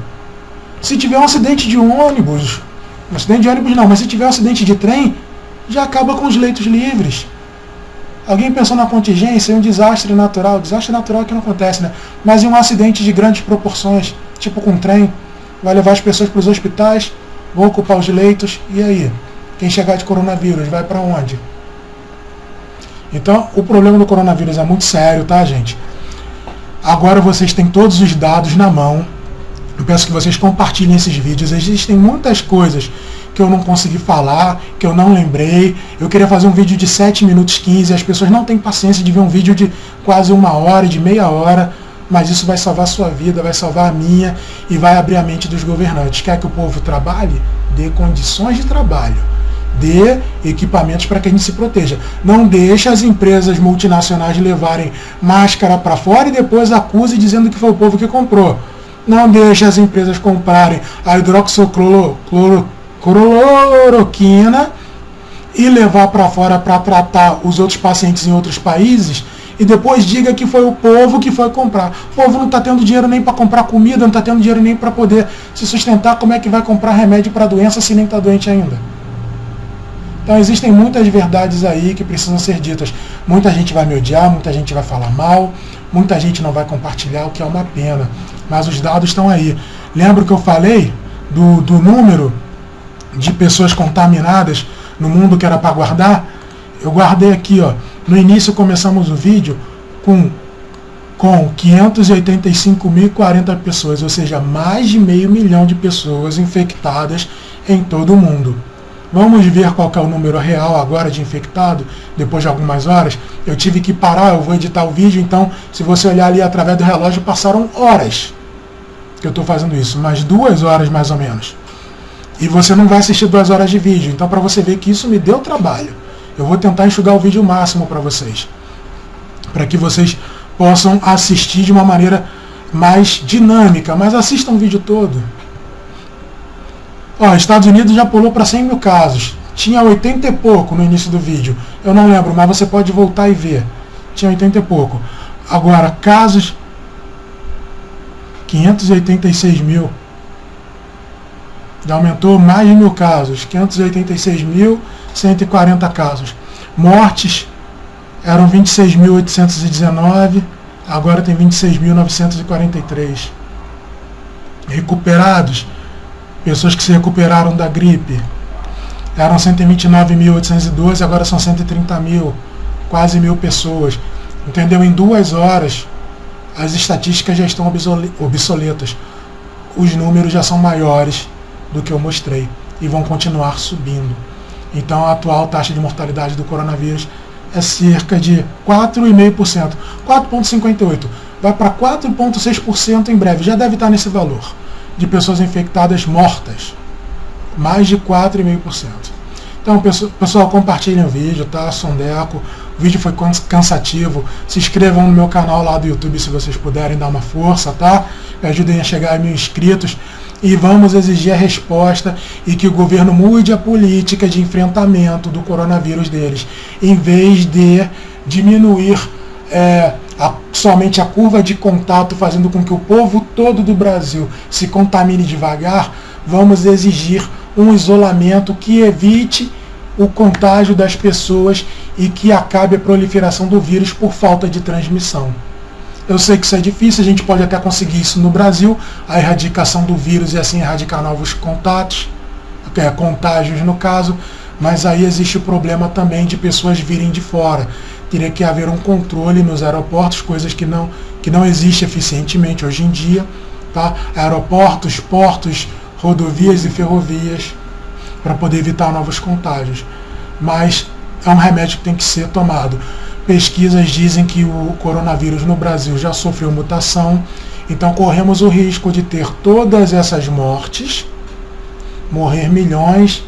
Se tiver um acidente de ônibus, mas se tiver um acidente de trem, já acaba com os leitos livres. Alguém pensou na contingência em um desastre natural que não acontece, né? Mas em um acidente de grandes proporções, tipo com um trem, vai levar as pessoas para os hospitais, vão ocupar os leitos, e aí? Quem chegar de coronavírus vai para onde? Então, o problema do coronavírus é muito sério, tá, gente? Agora vocês têm todos os dados na mão. Eu peço que vocês compartilhem esses vídeos. Existem muitas coisas que eu não consegui falar, que eu não lembrei. Eu queria fazer um vídeo de 7 minutos 15, as pessoas não têm paciência de ver um vídeo de quase 1 hora, de meia hora, mas isso vai salvar a sua vida, vai salvar a minha e vai abrir a mente dos governantes. Quer que o povo trabalhe? Dê condições de trabalho. Dê equipamentos para que a gente se proteja. Não deixe as empresas multinacionais levarem máscara para fora e depois acuse dizendo que foi o povo que comprou. Não deixe as empresas comprarem a hidroxicloroquina e levar para fora para tratar os outros pacientes em outros países e depois diga que foi o povo que foi comprar. O povo não está tendo dinheiro nem para comprar comida, não está tendo dinheiro nem para poder se sustentar. Como é que vai comprar remédio para a doença se nem está doente ainda? Então existem muitas verdades aí que precisam ser ditas. Muita gente vai me odiar, muita gente vai falar mal, muita gente não vai compartilhar, o que é uma pena. Mas os dados estão aí. Lembra que eu falei do número de pessoas contaminadas no mundo que era para guardar? Eu guardei aqui, ó. No início começamos o vídeo com 585.040 pessoas, ou seja, mais de 500 mil de pessoas infectadas em todo o mundo. Vamos ver qual que é o número real agora de infectado, depois de algumas horas. Eu tive que parar, eu vou editar o vídeo, então se você olhar ali através do relógio, passaram horas que eu estou fazendo isso, mais 2 horas mais ou menos. E você não vai assistir 2 horas de vídeo, então para você ver que isso me deu trabalho. Eu vou tentar enxugar o vídeo o máximo para vocês, para que vocês possam assistir de uma maneira mais dinâmica, mas assistam o vídeo todo. Ó, Estados Unidos já pulou para 100 mil casos, tinha 80 e pouco no início do vídeo, eu não lembro, mas você pode voltar e ver, tinha 80 e pouco. Agora, casos, 586 mil, já aumentou mais de 1.000 casos, 586.140 casos. Mortes eram 26.819, agora tem 26.943. Recuperados, pessoas que se recuperaram da gripe, eram 129.812, agora são 130.000, quase 1.000 pessoas. Entendeu? Em 2 horas, as estatísticas já estão obsoletas. Os números já são maiores do que eu mostrei e vão continuar subindo. Então a atual taxa de mortalidade do coronavírus é cerca de 4,5%, 4,58%, vai para 4,6% em breve, já deve estar nesse valor de pessoas infectadas mortas, mais de 4,5%. Então pessoal, compartilhem o vídeo, tá? Sondeco, o vídeo foi cansativo, se inscrevam no meu canal lá do YouTube se vocês puderem dar uma força, tá? Me ajudem a chegar a 1.000 inscritos. E vamos exigir a resposta e que o governo mude a política de enfrentamento do coronavírus deles. Em vez de diminuir somente a curva de contato, fazendo com que o povo todo do Brasil se contamine devagar, vamos exigir um isolamento que evite o contágio das pessoas e que acabe a proliferação do vírus por falta de transmissão. Eu sei que isso é difícil, a gente pode até conseguir isso no Brasil, a erradicação do vírus e assim erradicar novos contatos, contágios no caso, mas aí existe o problema também de pessoas virem de fora. Teria que haver um controle nos aeroportos, coisas que não existe eficientemente hoje em dia, tá? Aeroportos, portos, rodovias e ferrovias, para poder evitar novos contágios. Mas é um remédio que tem que ser tomado. Pesquisas dizem que o coronavírus no Brasil já sofreu mutação, então corremos o risco de ter todas essas mortes, morrer milhões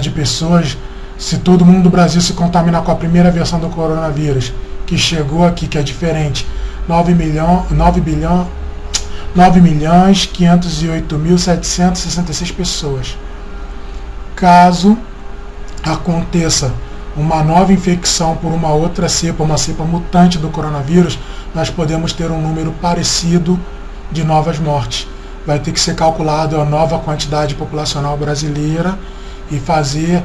de pessoas, se todo mundo do Brasil se contaminar com a primeira versão do coronavírus, que chegou aqui, que é diferente, 9.508.766 pessoas. Caso aconteça uma nova infecção por uma outra cepa, uma cepa mutante do coronavírus, nós podemos ter um número parecido de novas mortes. Vai ter que ser calculado a nova quantidade populacional brasileira e fazer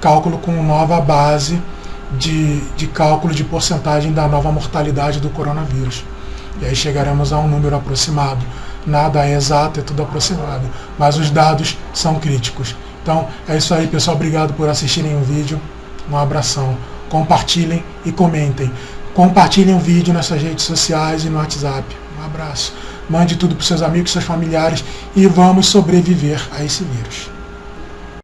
cálculo com nova base de cálculo de porcentagem da nova mortalidade do coronavírus. E aí chegaremos a um número aproximado. Nada é exato, é tudo aproximado, mas os dados são críticos. Então é isso aí, pessoal. Obrigado por assistirem o vídeo. Um abração. Compartilhem e comentem. Compartilhem o vídeo nas suas redes sociais e no WhatsApp. Um abraço. Mande tudo para os seus amigos, seus familiares e vamos sobreviver a esse vírus.